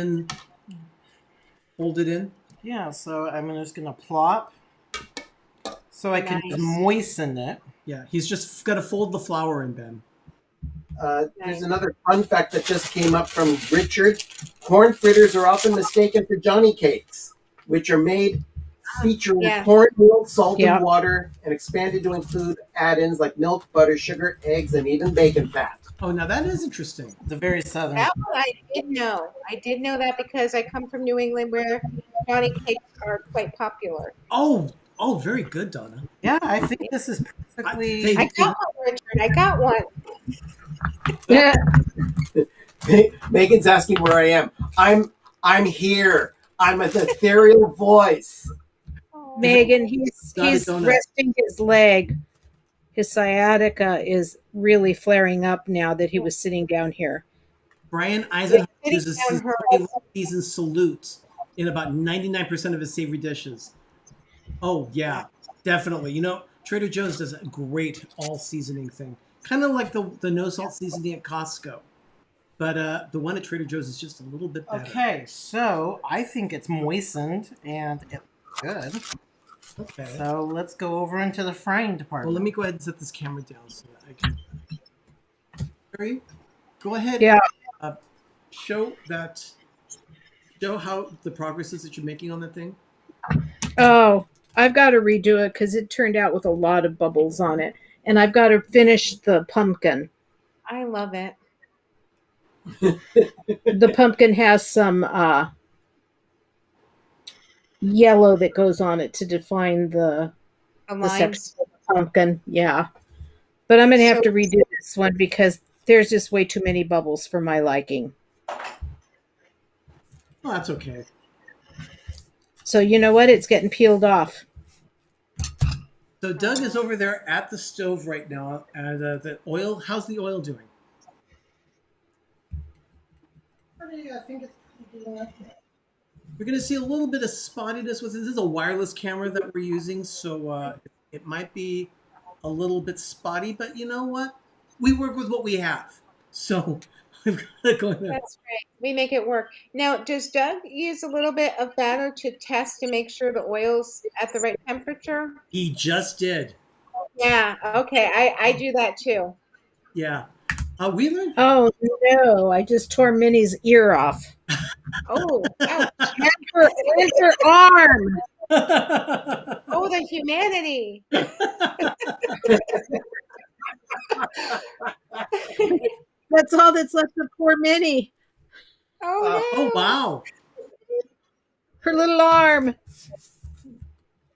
in. Yeah, so I'm just gonna plop so I can Nice. moisten it. Yeah, he's just got to fold the flour in, Ben. there's another fun fact that just came up from Richard. Corn fritters are often mistaken for Johnny cakes, which are made featuring Yeah. cornmeal, salt, Yeah. and water, and expanded to include add-ins like milk, butter, sugar, eggs, and even bacon fat. Oh, now that is interesting. The very southern. That one I did know. I did know that because I come from New England where Johnny cakes are quite popular. Oh, very good, Donna. Yeah, I think this is perfectly. they- I got one, Richard. I got one. Yeah. Megan's asking where I am. I'm here. I'm an ethereal voice. Megan, he's Not a he's donut. resting his leg. His sciatica is really flaring up now that he was sitting down here. Brian Eisenhower Sitting uses down his her- season salute in about 99% of his savory dishes. Oh yeah, definitely. You know, Trader Joe's does a great all seasoning thing, kind of like the no salt seasoning at Costco. But the one at Trader Joe's is just a little bit better. Okay, so I think it's moistened and it's good. Okay. So let's go over into the frying Well, department. let me go ahead and set this camera down so that I can. Harry, go ahead. Yeah. Show how the progress is that you're making on that thing. Oh, I've got to redo it because it turned out with a lot of bubbles on it. And I've got to finish the pumpkin. I love it. The pumpkin has some yellow that goes on it to define the section Lines. of the pumpkin. Yeah. But I'm going to have So- to redo this one because there's just way too many bubbles for my liking. Oh, that's okay. So you know what? It's getting peeled off. So Doug is over there at the stove right now, and the oil. How's the oil doing? I think it's pretty good. We're going to see a little bit of spottiness with it. This is a wireless camera that we're using, so it might be a little bit spotty. But you know what? We work with what we have, so we've got to go there. That's right. We make it work. Now, does Doug use a little bit of batter to test to make sure the oil's at the right temperature? He just did. Yeah. Okay. I do that too. Yeah. We learned. Oh no! I just tore Minnie's ear off. Oh, ouch. And her arm. Oh, the humanity. That's all that's left of poor Minnie. Oh, no. Oh wow! Her little arm.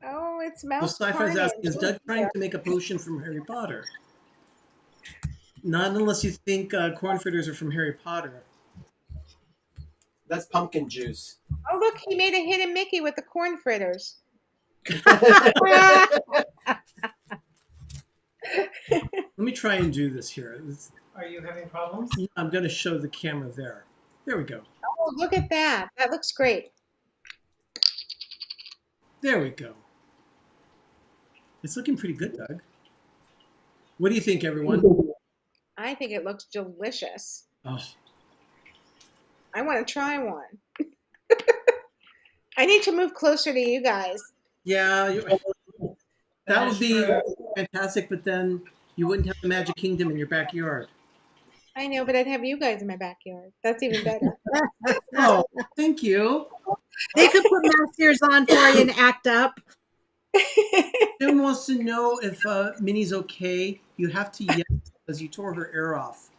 Oh, it's So mouse Sci-Fi's carnage. asking, is Doug trying to make a potion from Harry Potter? Not unless you think corn fritters are from Harry Potter. That's pumpkin juice. Oh, look, he made a hidden Mickey with the corn fritters. Let me try and do this here. Are you having problems? I'm going to show the camera there. There we go. Oh, look at that. That looks great. There we go. It's looking pretty good, Doug. What do you think, everyone? I think it looks delicious. Oh, I want to try one. I need to move closer to you guys. yeah, that would be fantastic, but then you wouldn't have the Magic Kingdom in your backyard. I know, but I'd have you guys in my backyard. That's even better. Oh, thank you. They could put mouse ears on for you and act up. Jim wants to know if Minnie's okay. You have to yell because you tore her ear off.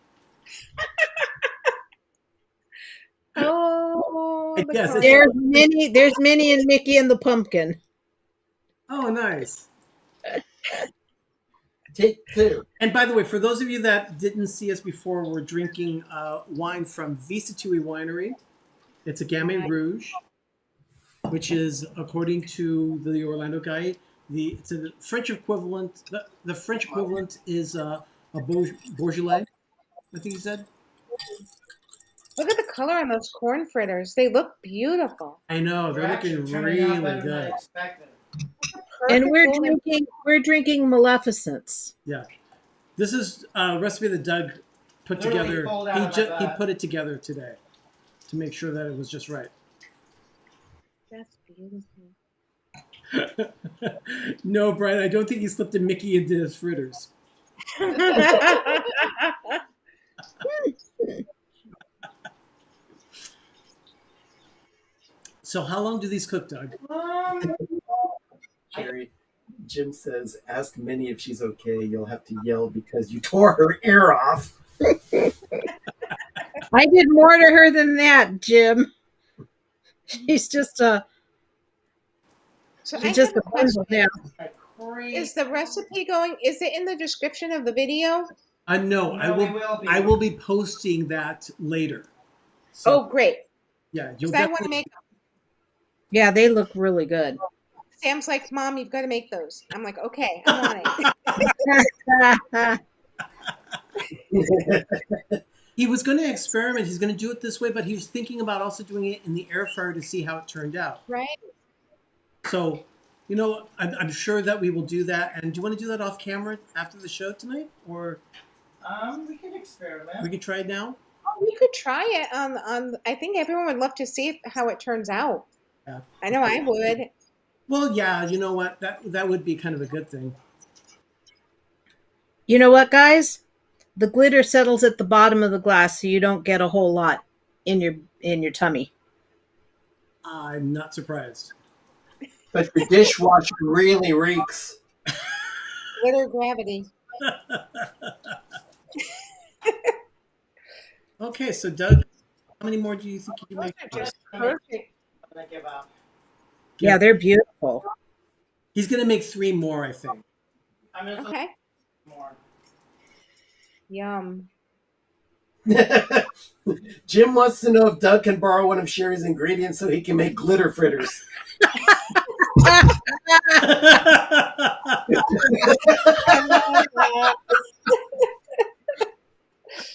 Oh, the Yes, corn- There's Minnie. There's Minnie and Mickey and the pumpkin. Oh, nice. Take two. And by the way, for those of you that didn't see us before, we're drinking wine from Vista Tui Winery. It's a Gamay Rouge, which is, according to the Orlando Guide, it's a French equivalent. The French equivalent is a Beaujolais, I think he said. Look at the color on those corn fritters. They look beautiful. I know, they're looking really good. And Perfect we're golden- drinking Maleficents. Yeah. This is a recipe that Doug put Literally together. pulled out about He that. put it together today to make sure that it was just right. That's beautiful. No, Brian, I don't think he slipped a Mickey into his fritters. So how long do these cook, Doug? Jerry, Jim says, ask Minnie if she's okay. You'll have to yell because you tore her ear off. I did more to her than that, Jim. She's just a So I she's just have a a question. bundle now. Is the recipe going? Is it in the description of the video? No, I will be posting that later. So, Oh, great. yeah, you'll Because I want to definitely. make. Yeah, they look really good. Sam's like, Mom, you've got to make those. I'm like, okay, I'm on it. He was going to experiment. He's going to do it this way, but he was thinking about also doing it in the air fryer to see how it turned out. Right. So, I'm sure that we will do that. And do you want to do that off camera after the show tonight, or We can experiment. we can try it now? Oh, we could try it on. I think everyone would love to see how it turns out. Yeah. I know I would. Well, yeah. You know what? That would be kind of a good thing. You know what, guys? The glitter settles at the bottom of the glass, so you don't get a whole lot in your tummy. I'm not surprised. But the dishwasher really reeks. Glitter gravity. Okay, so Doug, how many more do you think you can Those make? are just perfect. I'm gonna give up. Yeah, they're beautiful. He's going to make 3 more, I think. I'm just Okay. more. Yum. Jim wants to know if Doug can borrow one of Sherry's ingredients so he can make glitter fritters.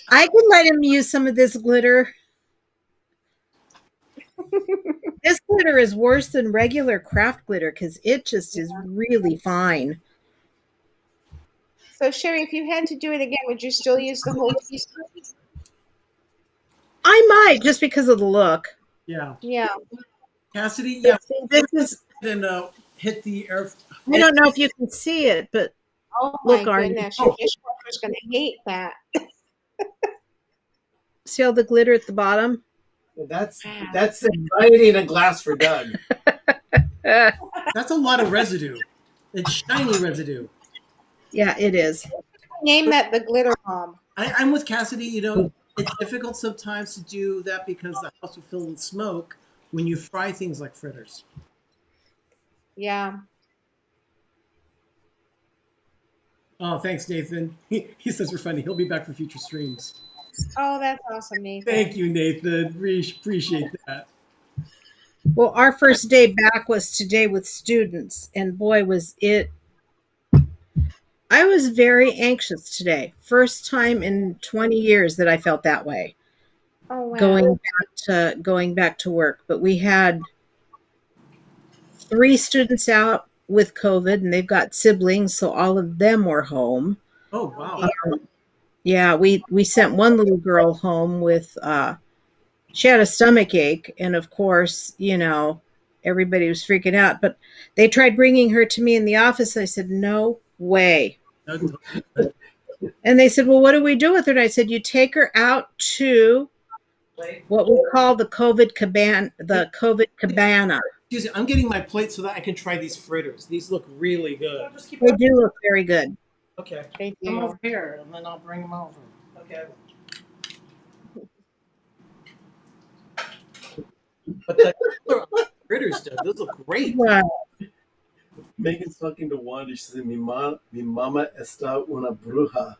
I can let him use some of this glitter. This glitter is worse than regular craft glitter because it just is really fine. So Sherry, if you had to do it again, would you still use the whole teaspoon? I might just because of the look. Yeah. Yeah. Cassidy, yeah. This is. Then hit the air. I don't know if you can see it, but Oh look, my Arnie. goodness, your dishwasher's going to hate that. See all the glitter at the bottom? That's anxiety in a glass for Doug. That's a lot of residue. It's shiny residue. Yeah, it is. Name that the glitter bomb. I'm with Cassidy. It's difficult sometimes to do that because the house will fill with smoke when you fry things like fritters. Yeah. Oh, thanks, Nathan. He says we're funny. He'll be back for future streams. Oh, that's awesome, Nathan. Thank you, Nathan. Appreciate that. Well, our first day back was today with students, and boy, was it. I was very anxious today. First time in 20 years that I felt that way. Oh, wow. Going back to work, but we had 3 students out with COVID, and they've got siblings, so all of them were home. Oh, wow. Yeah, we sent one little girl home with she had a stomach ache, and of course, everybody was freaking out. But they tried bringing her to me in the office. I said, "No way." And they said, "Well, what do we do with her?" And I said, "You take her out to what we call the COVID cabana. Excuse me, I'm getting my plate so that I can try these fritters. These look really good. They do look very good." Okay. Thank Come you. over here, and then I'll bring them over. Okay. But the fritters, Doug, those look great. Wow. Megan's talking to Wanda. She said, mi mama está una bruja.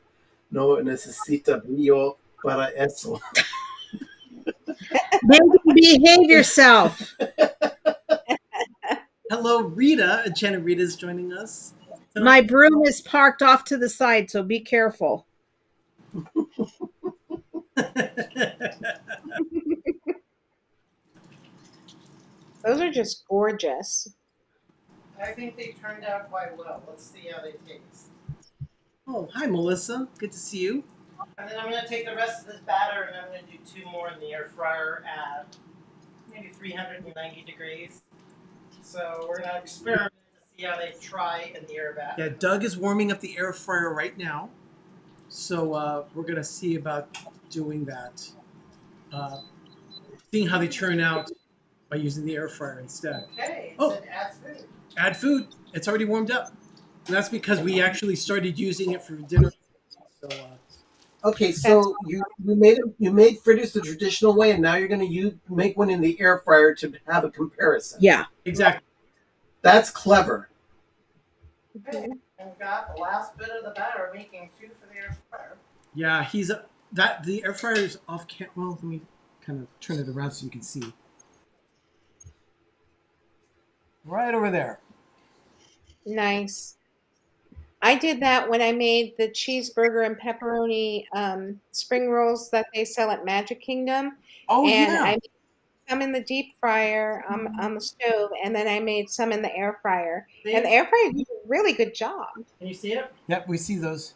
No necesita brillo para eso. Megan, behave yourself. Hello, Rita. Janet Rita is joining us. My broom is parked off to the side, so be careful. Those are just gorgeous. I think they turned out quite well. Let's see how they taste. Oh, hi, Melissa. Good to see you. And then I'm going to take the rest of this batter and I'm going to do 2 more in the air fryer at maybe 390 degrees. So we're going to experiment to see how they try in the air batter. Yeah, Doug is warming up the air fryer right now. So we're going to see about doing that. Seeing how they turn out by using the air fryer instead. Okay, Oh. it adds food. Add food. It's already warmed up. And that's because we actually started using it for dinner. So Okay, so you made fritters the traditional way, and now you're going to make one in the air fryer to have a comparison. Yeah. exactly. That's clever. Okay, and we've got the last bit of the batter, making 2 for the air fryer. Yeah, the air fryer is off camera. Well, let me kind of turn it around so you can see. Right over there. Nice. I did that when I made the cheeseburger and pepperoni spring rolls that they sell at Magic Kingdom, Oh and I yeah. made some in the deep fryer on the stove, and then I made some in the air fryer. And the See? air fryer did a really good job. Can you see it? Yep, we see those.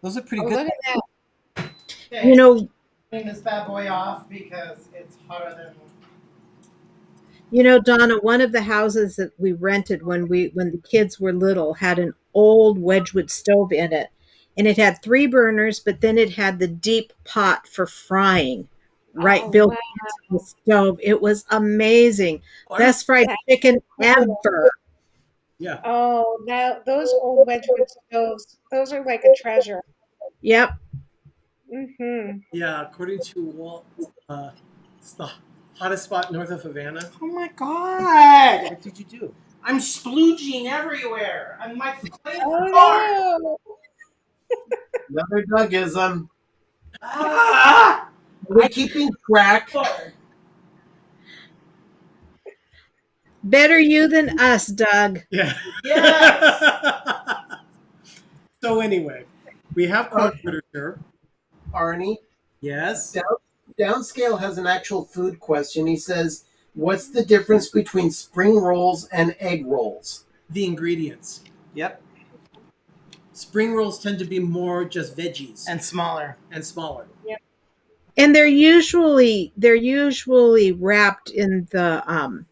Those are pretty Oh, good. look at that! Okay, You know, clean this bad boy off because it's hotter than. Donna, one of the houses that we rented when the kids were little had an old Wedgwood stove in it. And it had 3 burners, but then it had the deep pot for frying right Oh built wow! into the stove. It was amazing. Oh, I remember, Best fried That's chicken cool. ever. yeah. Oh, now those old Wedgwood stoves, those are like a treasure. Yep. Hmm. Yeah, according to Walt, it's the hottest spot north of Havana. Oh my god! What did you do? I'm splooging everywhere. And my clay floor. Oh no! Another Dougism. Ah! We're keeping track. Better you than us, Doug. Yeah. Yes. So anyway, we have corn fritters here. Arnie, Yes. Downscale has an actual food question. He says, "What's the difference between spring rolls and egg rolls?" The ingredients. Yep. Spring rolls tend to be more just veggies And smaller. and smaller. And they're usually wrapped in Thinner,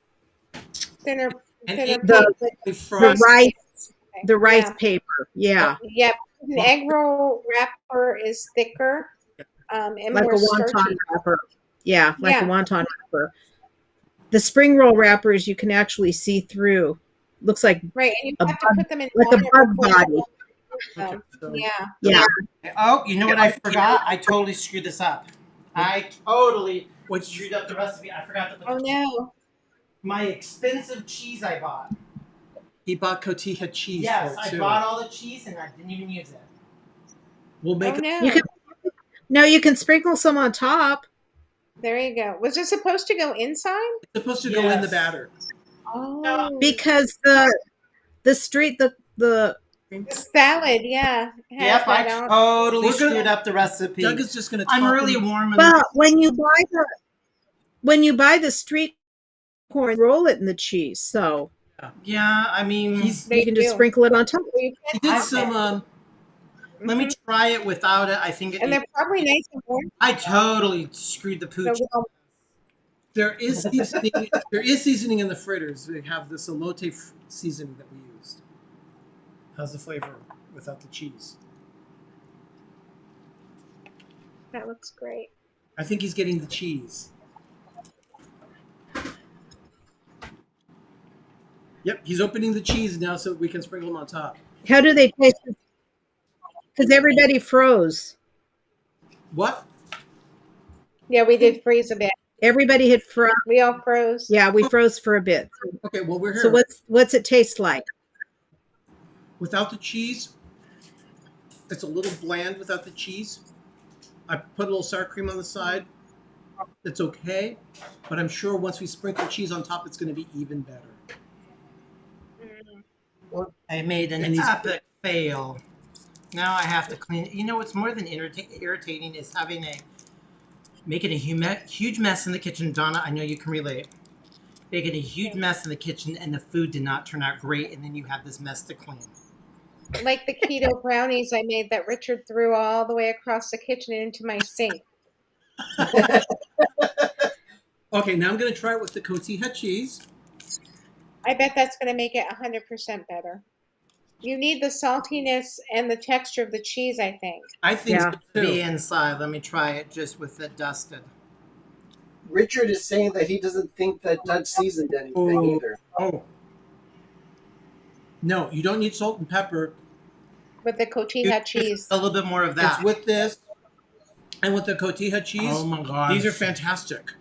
And thinner egg the paper. they the fry. rice the rice Yeah, paper. Yeah. yeah. An egg roll wrapper is thicker and Like more a wonton starchy. wrapper. Yeah, like a Yeah, wonton wrapper. The spring roll wrappers you can actually see through. Looks like right. And you a have to bug, put them in like a water bug before you body. roll Okay, them. so Yeah. Yeah. Oh, you know what I forgot? I totally screwed this up. I totally what screwed up the recipe. I forgot to put Oh no. my expensive cheese I bought. he bought cotija cheese Yes, for it I too. bought all the cheese and I didn't even use it. We'll make Oh it. no. You can you can sprinkle some on top. There you go. Was it supposed to go inside? It's supposed to go in the Yes. batter. Oh, Because the street the the salad. Yeah, has Yep, I that on. totally We're gonna- screwed up the recipe. Doug is just going to. I'm really warm. but when you buy the street corn, roll it in the cheese. So Yeah, I mean, He's They you can just do. sprinkle it on top. So you he can't did have some. that. let me try it without it. I think it. And they're probably nice and warm. I totally screwed the So pooch. There is seasoning. There is seasoning in the fritters. We have this elote seasoning that we used. How's the flavor without the cheese? that looks great. I think he's getting the cheese. Yep, he's opening the cheese now so we can sprinkle them on top. How do they taste? Because everybody froze. What? Yeah, we did freeze a bit. Everybody had froze. We all froze. Yeah, we froze for a bit. Okay, well we're here. So what's it taste like? Without the cheese, it's a little bland without the cheese. I put a little sour cream on the side. It's okay, but I'm sure once we sprinkle cheese on top, it's going to be even better. I made an And he's- epic fail. Now I have to clean it. You know what's more than irritating is making a huge mess in the kitchen. Donna, I know you can relate. Making a huge mess in the kitchen and the food did not turn out great, and then you have this mess to clean. Like the keto brownies I made that Richard threw all the way across the kitchen and into my sink. Okay, now I'm going to try it with the cotija cheese. I bet that's going to make it 100% better. You need the saltiness and the texture of the cheese, I think. I think Yeah. so too. Be inside. Let me try it just with it dusted. Richard is saying that he doesn't think that Doug seasoned anything Oh. either. Oh. No, you don't need salt and pepper. With the cotija cheese. A little bit more of that. It's with this and with the cotija cheese. Oh my god. These are fantastic.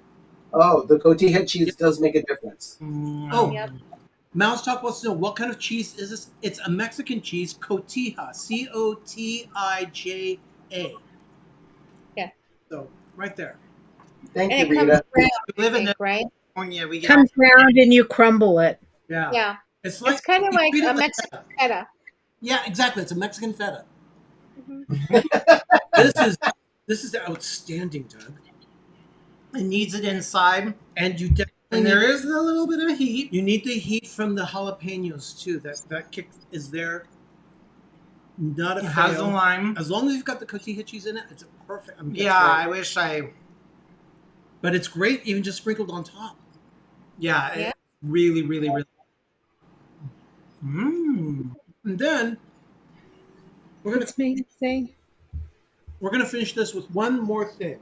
Oh, the cotija cheese does make a difference. Oh. Yep. Mouse Talk wants to know what kind of cheese is this? It's a Mexican cheese, cotija, Cotija. Yeah. So right there. Thank And you, it comes Rita. round, We live I in think, right? California. We get Comes round and you crumble it. Yeah. Yeah. It's like It's kind of you like treat it a Mexican feta. Yeah, exactly. It's a Mexican feta. Mhm. This is outstanding, Doug. It needs it inside, And you definitely and there is a little bit of heat. you need the heat from the jalapenos too. That kick is there. Not a It has the fail. lime. As long as you've got the cotija cheese in it, it's a perfect. I mean, that's Yeah, great. I wish I. But it's great even just sprinkled on top. Yeah, Yeah. it really, really, really. Mmm. And then It's amazing. we're gonna finish this with one more thing.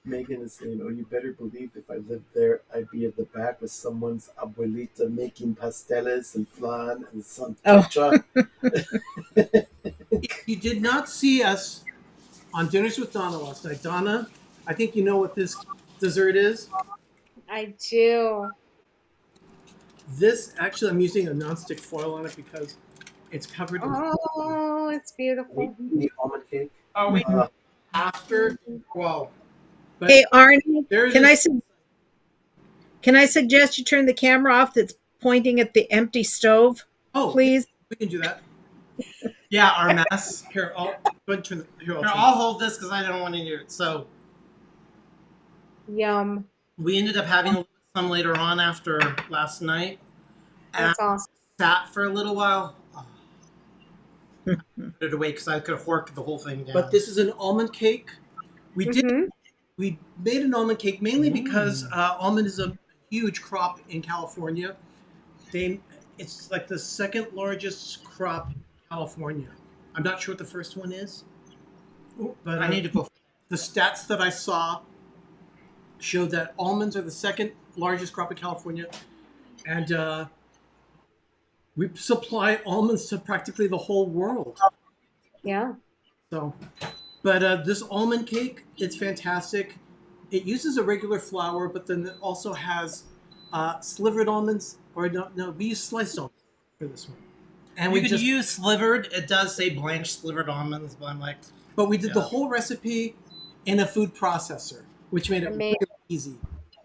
Megan is saying, "Oh, you better believe if I lived there, I'd be at the back with someone's abuelita making pasteles and flan and some Oh. chocha." If you did not see us on Dinners with Donna last night, Donna, I think you know what this dessert is. I do. This actually, I'm using a nonstick foil on it because it's covered in. Oh, it's beautiful. The almond cake. Oh, we After, well, but Hey, Arnie, there's can a, I can I suggest you turn the camera off that's pointing at the empty stove, oh, please? we can do that. yeah, our mess. Here, I'll go ahead and turn the, here, Here, turn I'll hold this because I don't want to do it. So Yum. we ended up having some later on after last night, and That's awesome. I sat for a little while. Oh, I put it away because I could have horked the whole thing down. But this is an almond cake. Mm-hmm. We made an almond cake mainly because almond is a huge crop in California. It's like the second largest crop in California. I'm not sure what the first one is, but I need to go. the stats that I saw show that almonds are the second largest crop in California, and we supply almonds to practically the whole world. Yeah. So, but this almond cake, it's fantastic. It uses a regular flour, but then it also has slivered almonds, or no, we use sliced almonds for this one. And You we could just, use slivered. It does say blanched slivered almonds, but I'm like, but we did the Yeah. whole recipe in a food processor, which made it Amazing. really easy.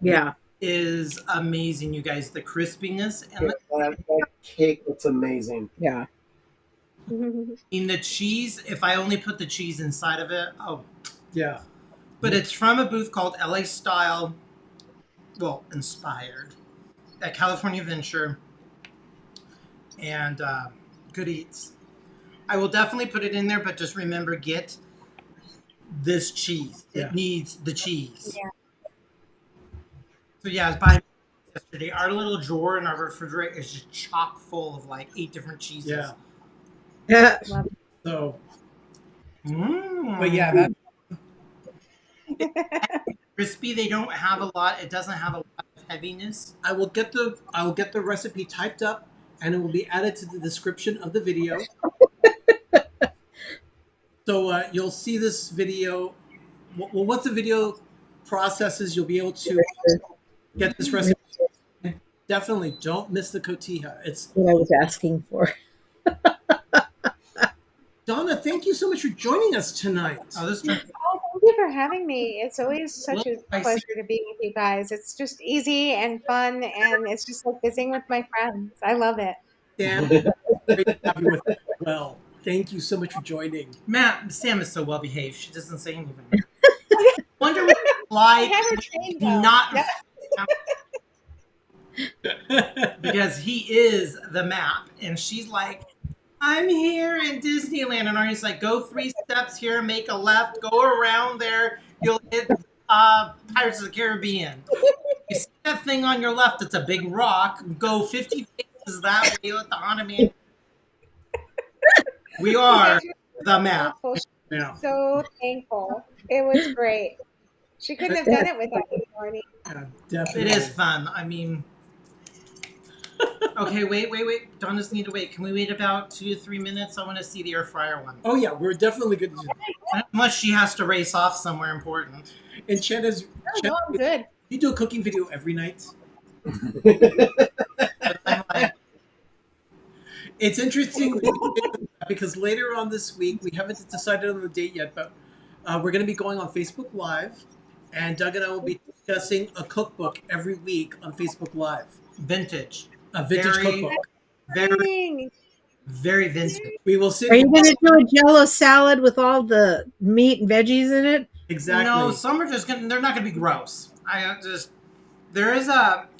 Yeah. is amazing, you guys. The crispiness and That cake looks amazing. Yeah. the cheese. If I only put the cheese inside of it, oh. Yeah. But it's from a booth called LA Style, well, inspired, at California Venture, and Good Eats. I will definitely put it in there, but just remember, get this cheese. Yeah. It needs the cheese. Yeah. So yeah, I was buying yesterday. Our little drawer in our refrigerator is just chock full of like 8 different cheeses. Yeah. Yeah. Love So, Mm. but yeah, that Crispy. They don't have a lot. It doesn't have a lot of heaviness. I will get the recipe typed up, and it will be added to the description of the video. So you'll see this video. Well, once the video processes, you'll be able to get this recipe. And definitely don't miss the cotija. It's What I was asking for. Donna. Thank you so much for joining us tonight. Oh, this drink. Oh, thank you for having me. It's always such a Little spicy. pleasure to be with you guys. It's just easy and fun, and it's just like visiting with my friends. I love it. Sam, great to have you with us as well. Thank you so much for joining. Sam is so well behaved. She doesn't say anything. Wonder what it's I like have her trained though. not Yeah. because he is the map, and she's like, I'm here in Disneyland, and Arnie's like, go 3 steps here, make a left, go around there, you'll hit Pirates of the Caribbean. You see that thing on your left? It's a big rock. Go 50 paces that way with the Haunted Man. We are the map. Yeah. So thankful. It was great. She couldn't have done it without you, Arnie. Yeah, definitely. It is fun. I mean, okay, wait. Donna's need to wait. Can we wait about 2 to 3 minutes? I want to see the air fryer one. Oh yeah, we're definitely good to do that. Unless she has to race off somewhere important. And Chet, No, I'm good. you do a cooking video every night. But I'm like, It's interesting because later on this week, we haven't decided on the date yet, but we're going to be going on Facebook Live, and Doug and I will be discussing a cookbook every week on Facebook Live. vintage. A vintage Very- cookbook. Very Dang. Very vintage. We will sit. Are you going to do a Jello salad with all the meat and veggies in it? Exactly. No, some are just gonna. They're not gonna be gross. There is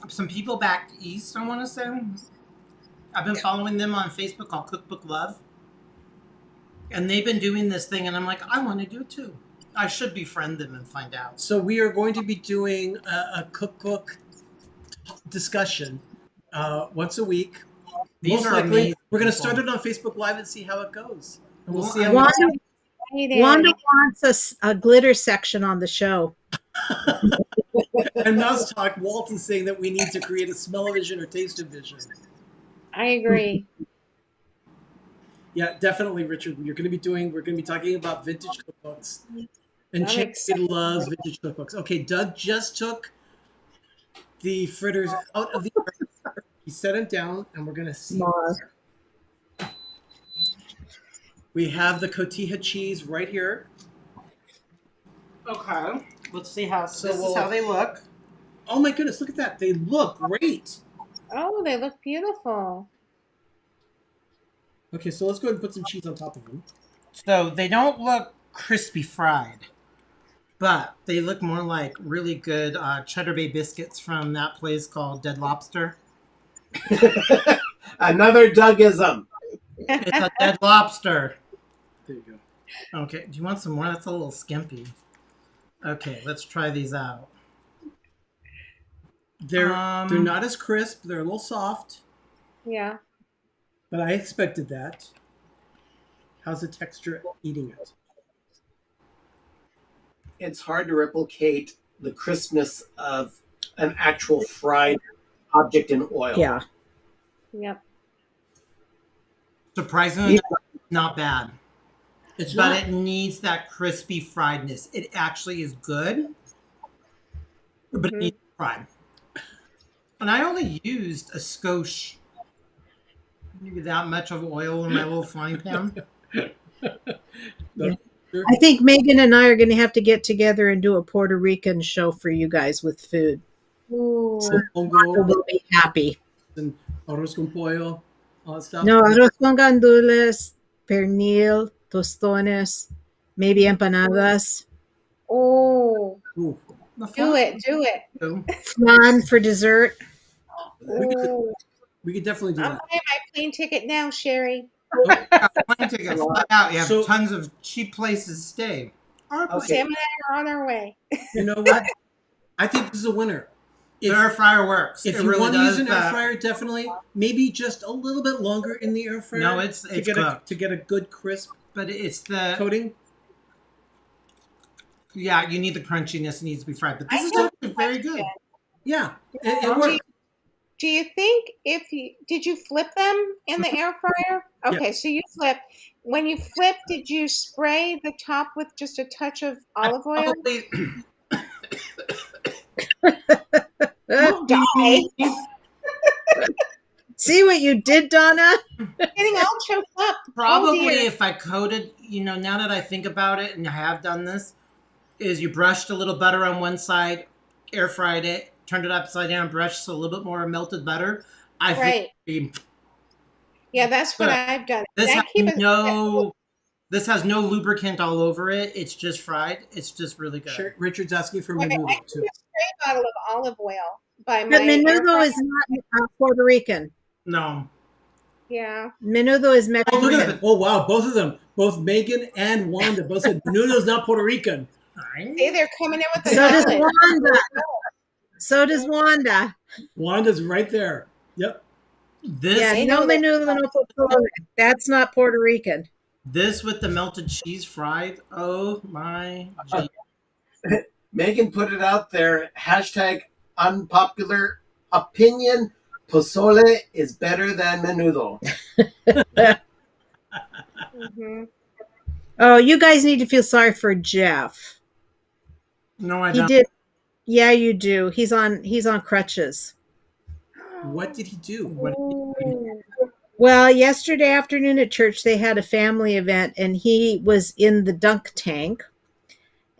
some people back east. I want to say. I've been following them on Facebook called Cookbook Love, and they've been doing this thing, and I'm like, I want to do it too. I should befriend them and find out. So we are going to be doing a cookbook discussion once a week. These are amazing. We're going to people. start it on Facebook Live and see how it goes. And we'll Well, see how Wanda wants a glitter section on the show. And Mouse Talk, Walt is saying that we need to create a smell-o-vision or taste-o-vision. I agree. Yeah, definitely, Richard. We're going to be talking about vintage cookbooks. And I'm Chad excited. loves vintage cookbooks. Okay, Doug just took the fritters out of the air. He set them down, and we're going to see. We have the cotija cheese right here. Okay. Let's see how. So This is how they look. Oh my goodness, look at that. They look great. Oh, they look beautiful. Okay, so let's go ahead and put some cheese on top of them. So they don't look crispy fried, but they look more like really good Cheddar Bay biscuits from that place called Dead Lobster. Another Dougism. It's a Dead Lobster. There you go. Okay, do you want some more? That's a little skimpy. Okay, let's try these out. They're not as crisp. They're a little soft, Yeah. but I expected that. How's the texture eating it? It's hard to replicate the crispness of an actual fried object in oil. Yeah. Yep. Surprisingly, not bad. It's But not. it needs that crispy friedness. It actually is good, but it needs fried. And I only used a skosh, maybe that much of oil in my little frying pan. I think Megan and I are going to have to get together and do a Puerto Rican show for you guys with food. Ooh. Pongo We'll be happy. and arroz con pollo, all that stuff. No, arroz con gandules, pernil, tostones, maybe empanadas, Oh, Ooh. do it. Do it. flan for dessert. Ooh. We could definitely do I'm that. buying my plane ticket now, Sherry. Plane tickets, fly out. You have So- tons of cheap places to stay. Our place. Sam and I are on our way. You know what? I think this is a winner. The air fryer works. If It you really want to use does, an air but- fryer, definitely. Maybe just a little bit longer in the air fryer. No, it's to get cooked. to get a good crisp But it's the coating. yeah. You need the crunchiness. It needs to be fried. But this I is have actually very good. Yeah, it Do works. you, do you think did you flip them in the air fryer? Okay, so you flip. When you flip, did you spray the top with just a touch of olive oil? Probably, Don't die. See what you did, Donna? Getting all choked up. probably Oh, dear. if I coated, now that I think about it, and I have done this, is you brushed a little butter on one side, air fried it, turned it upside down, brushed a little bit more melted butter. I Right. think Yeah, that's what But I've done. this I has keep it. this has no lubricant all over it. It's just fried. It's just really good. Sure, Richard's asking for Okay, I menudo keep too. a spray bottle of olive oil by my But air menudo fryer. is not Puerto Rican. No. Yeah. Menudo is Oh, look Mexican. at that! Oh, wow! Both of them, both Megan and Wanda, both said menudo's not Puerto Rican. See, they're coming in with the So does knowledge. Wanda. So does Wanda. Wanda's right there. Yep. This Yeah, They no know that. menudo, no pozole. That's not Puerto Rican. this with the melted cheese fried. Oh my gee. Megan put it out there. Hashtag unpopular opinion. Pozole is better than menudo. Mhm. Oh, you guys need to feel sorry for Jeff. No, I He don't. did. Yeah, you do. He's on crutches. What did he do? Ooh. Well, yesterday afternoon at church they had a family event and he was in the dunk tank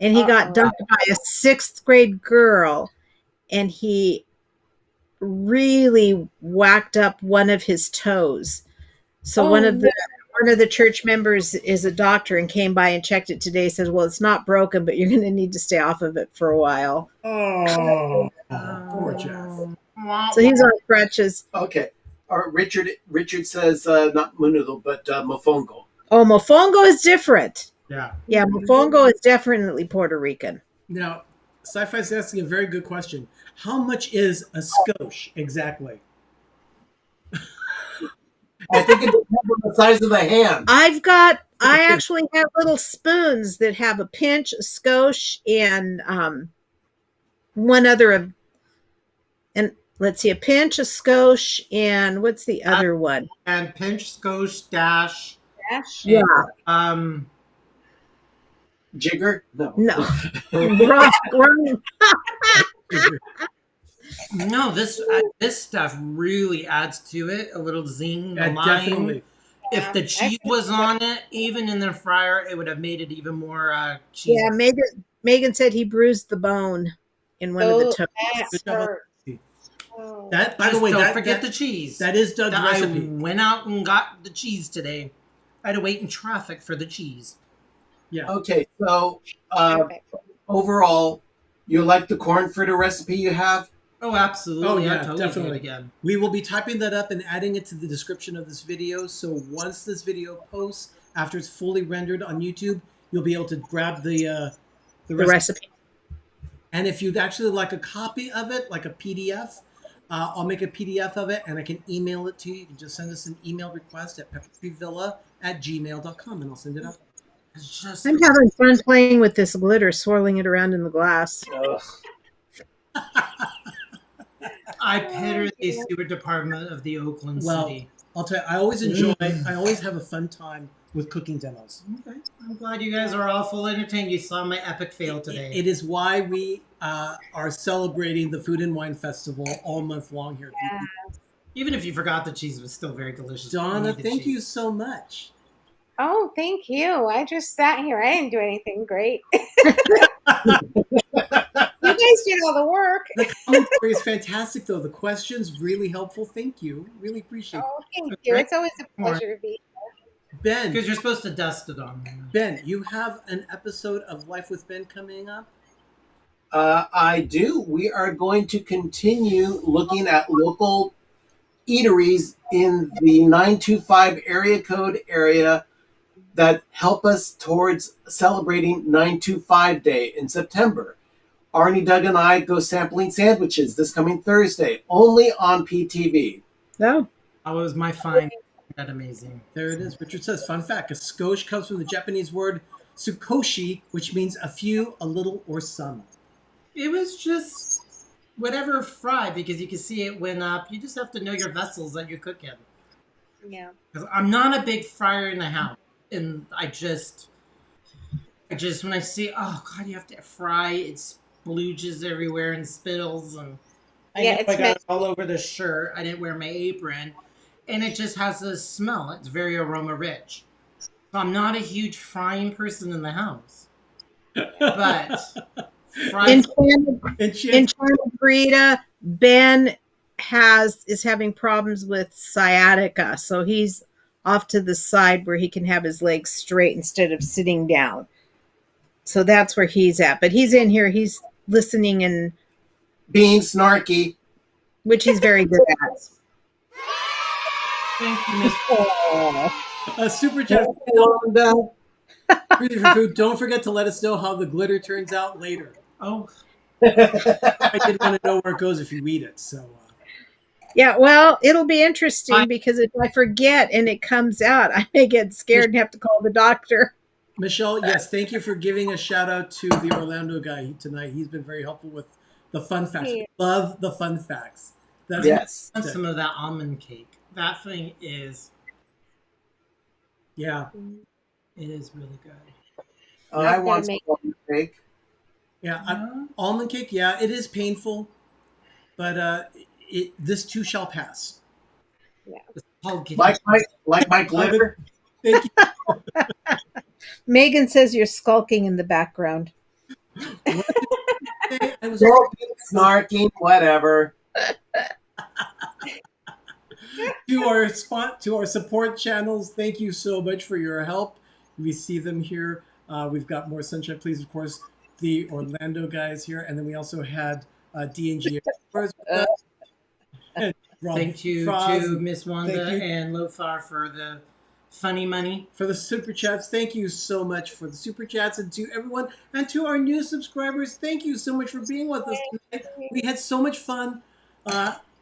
and he got dunked by a 6th grade girl and he really whacked up one of his toes. So Oh, no. one of the church members is a doctor and came by and checked it today. Says, "Well, it's not broken, but you're going to need to stay off of it for a while." Oh, poor Jeff. So he's on crutches. Okay. All right, Richard says not Munudo, but Mofongo. Oh, Mofongo is different. Yeah. Yeah, Mofongo is definitely Puerto Rican. Now, Sci-Fi's asking a very good question. How much is a skosh exactly? I think it depends on the size of the hand. I actually have little spoons that have a pinch, a skosh, and one other and let's see, a pinch, a skosh, and what's the other one? And pinch, skosh, dash. Dash. Yeah. Jigger? No. Rum. No, this stuff really adds to it a little zing. Yeah, lime. definitely. If the cheese was on it, even in the fryer, it would have made it even more cheesy. Yeah, Megan said he bruised the bone in one of the toes. That hurts. Oh. That, by the Just way, don't forget the cheese. That is Doug's recipe. I went out and got the cheese today. I had to wait in traffic for the cheese. Yeah. Okay, so overall, you like the corn fritter recipe you have? Oh, absolutely. Oh, yeah, I totally definitely. do it again. We will be typing that up and adding it to the description of this video. So once this video posts, after it's fully rendered on YouTube, you'll be able to grab the recipe. And if you'd actually like a copy of it, like a PDF, I'll make a PDF of it and I can email it to you. You can just send us an email request at peppertreevilla@gmail.com and I'll send it up. I'm having fun playing with this glitter, swirling it around in the glass. I pity the sewer department of the Oakland City. I'll tell you, I always enjoy, I always have a fun time with cooking demos. Okay. I'm glad you guys are all full entertained. You saw my epic fail today. It is why we are celebrating the Food and Wine Festival all month long here. Yeah. Even if you forgot, the cheese was still very delicious. Donna, thank you so much. Oh, thank you. I just sat here. I didn't do anything great. You guys did all the work. The commentary is fantastic, though. The questions really helpful. Thank you. Really appreciate it. Oh, thank you. It's always a pleasure to be here. Ben, because you're supposed to dust it on. Ben, you have an episode of Life with Ben coming up? I do. We are going to continue looking at local eateries in the 925 area code area that help us towards celebrating 925 Day in September. Arnie, Doug, and I go sampling sandwiches this coming Thursday, only on PTV. No. That was my find. That amazing. There it is. Richard says, fun fact, a skosh comes from the Japanese word sukoshi, which means a few, a little, or some. It was just whatever fry, because you can see it went up. You just have to know your vessels that you're cooking. Yeah. Because I'm not a big fryer in the house. And I just, when I see, oh God, you have to fry, it splooges everywhere and spittles. And I got it all over the shirt. I didn't wear my apron. And it just has a smell. It's very aroma rich. So I'm not a huge frying person in the house. But in China Brita, Ben is having problems with sciatica. So he's off to the side where he can have his legs straight instead of sitting down. So that's where he's at. But he's in here. He's listening and being snarky, which he's very good at. Thank you, Miss. Super chat. Don't forget to let us know how the glitter turns out later. Oh, I did want to know where it goes if you eat it. So. Yeah, well, it'll be interesting because if I forget and it comes out, I may get scared and have to call the doctor. Michelle, yes, thank you for giving a shout out to the Orlando guy tonight. He's been very helpful with the fun facts. Yeah. Love the fun facts. Yes. Some of that almond cake. That thing is. Yeah. It is really good. I want some almond cake. Yeah, almond cake. Yeah, it is painful, but this too shall pass. Yeah. Like my glitter. Thank you. Megan says you're skulking in the background. Snarking, whatever. to our support channels. Thank you so much for your help. We see them here. We've got more Sunshine Please, of course, the Orlando guys here, and then we also had D&G with us. And Rob Thank you Frost, to Miss Wanda thank you and Lofar for the funny money. for the super chats. Thank you so much for the super chats, and to everyone and to our new subscribers. Thank you so much for being with us tonight. We had so much fun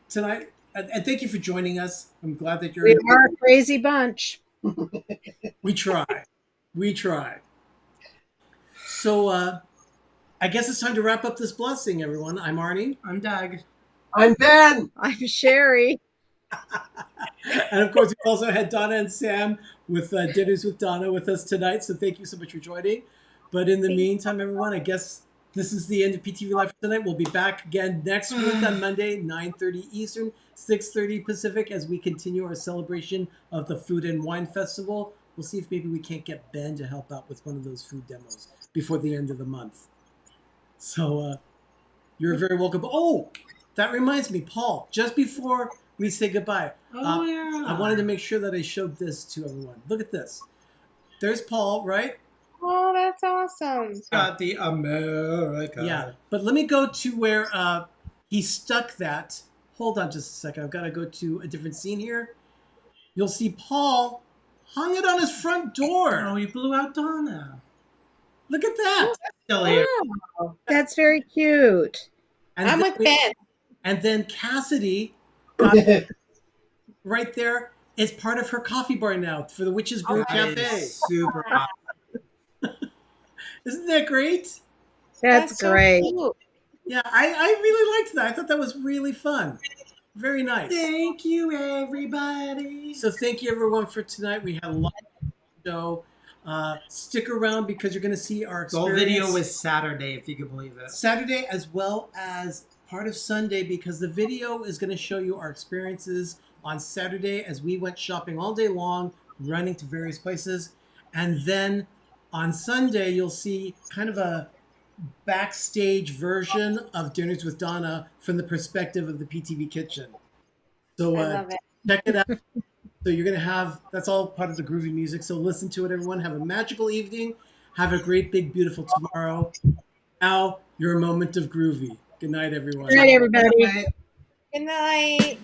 tonight, and thank you for joining us. I'm glad that you're We here. are a crazy bunch. We try. We try. So I guess it's time to wrap up this blessing, everyone. I'm Arnie. I'm Doug. I'm Ben. I'm Sherry. And of course, we also had Donna and Sam with Dinners with Donna with us tonight. So thank you so much for joining. But in the meantime, everyone, I guess this is the end of PTV Live for tonight. We'll be back again next week on Monday, 9:30 Eastern, 6:30 Pacific, as we continue our celebration of the Food and Wine Festival. We'll see if maybe we can't get Ben to help out with one of those food demos before the end of the month. So you're very welcome. Oh, that reminds me, Paul, just before we say goodbye, Yeah. I wanted to make sure that I showed this to everyone. Look at this. There's Paul, right? Oh, that's awesome. Got the America. Yeah. But let me go to where he stuck that. Hold on just a second. I've got to go to a different scene here. You'll see Paul hung it on his front door. Oh, you blew out Donna. Look at that. Still here. Wow, that's very cute. And I'm then with Ben. And then Cassidy got right there. It's part of her coffee bar now for the Witch's Brew That Cafe. is super awesome. Isn't that great? That's so great. cute. Yeah, I really liked that. I thought that was really fun. Very nice. Thank you, everybody. So thank you everyone for tonight. We had a lot of show. Stick around because you're going to see our The whole experience. video was Saturday, if you can believe it. Saturday as well as part of Sunday, because the video is going to show you our experiences on Saturday as we went shopping all day long, running to various places. And then on Sunday, you'll see kind of a backstage version of Dinners with Donna from the perspective of the PTV kitchen. So I love it. check it out. So you're going to have, that's all part of the groovy music. So listen to it, everyone. Have a magical evening. Have a great, big, beautiful tomorrow. Now, your moment of groovy. Good night, everyone. Good night, everybody. Good night.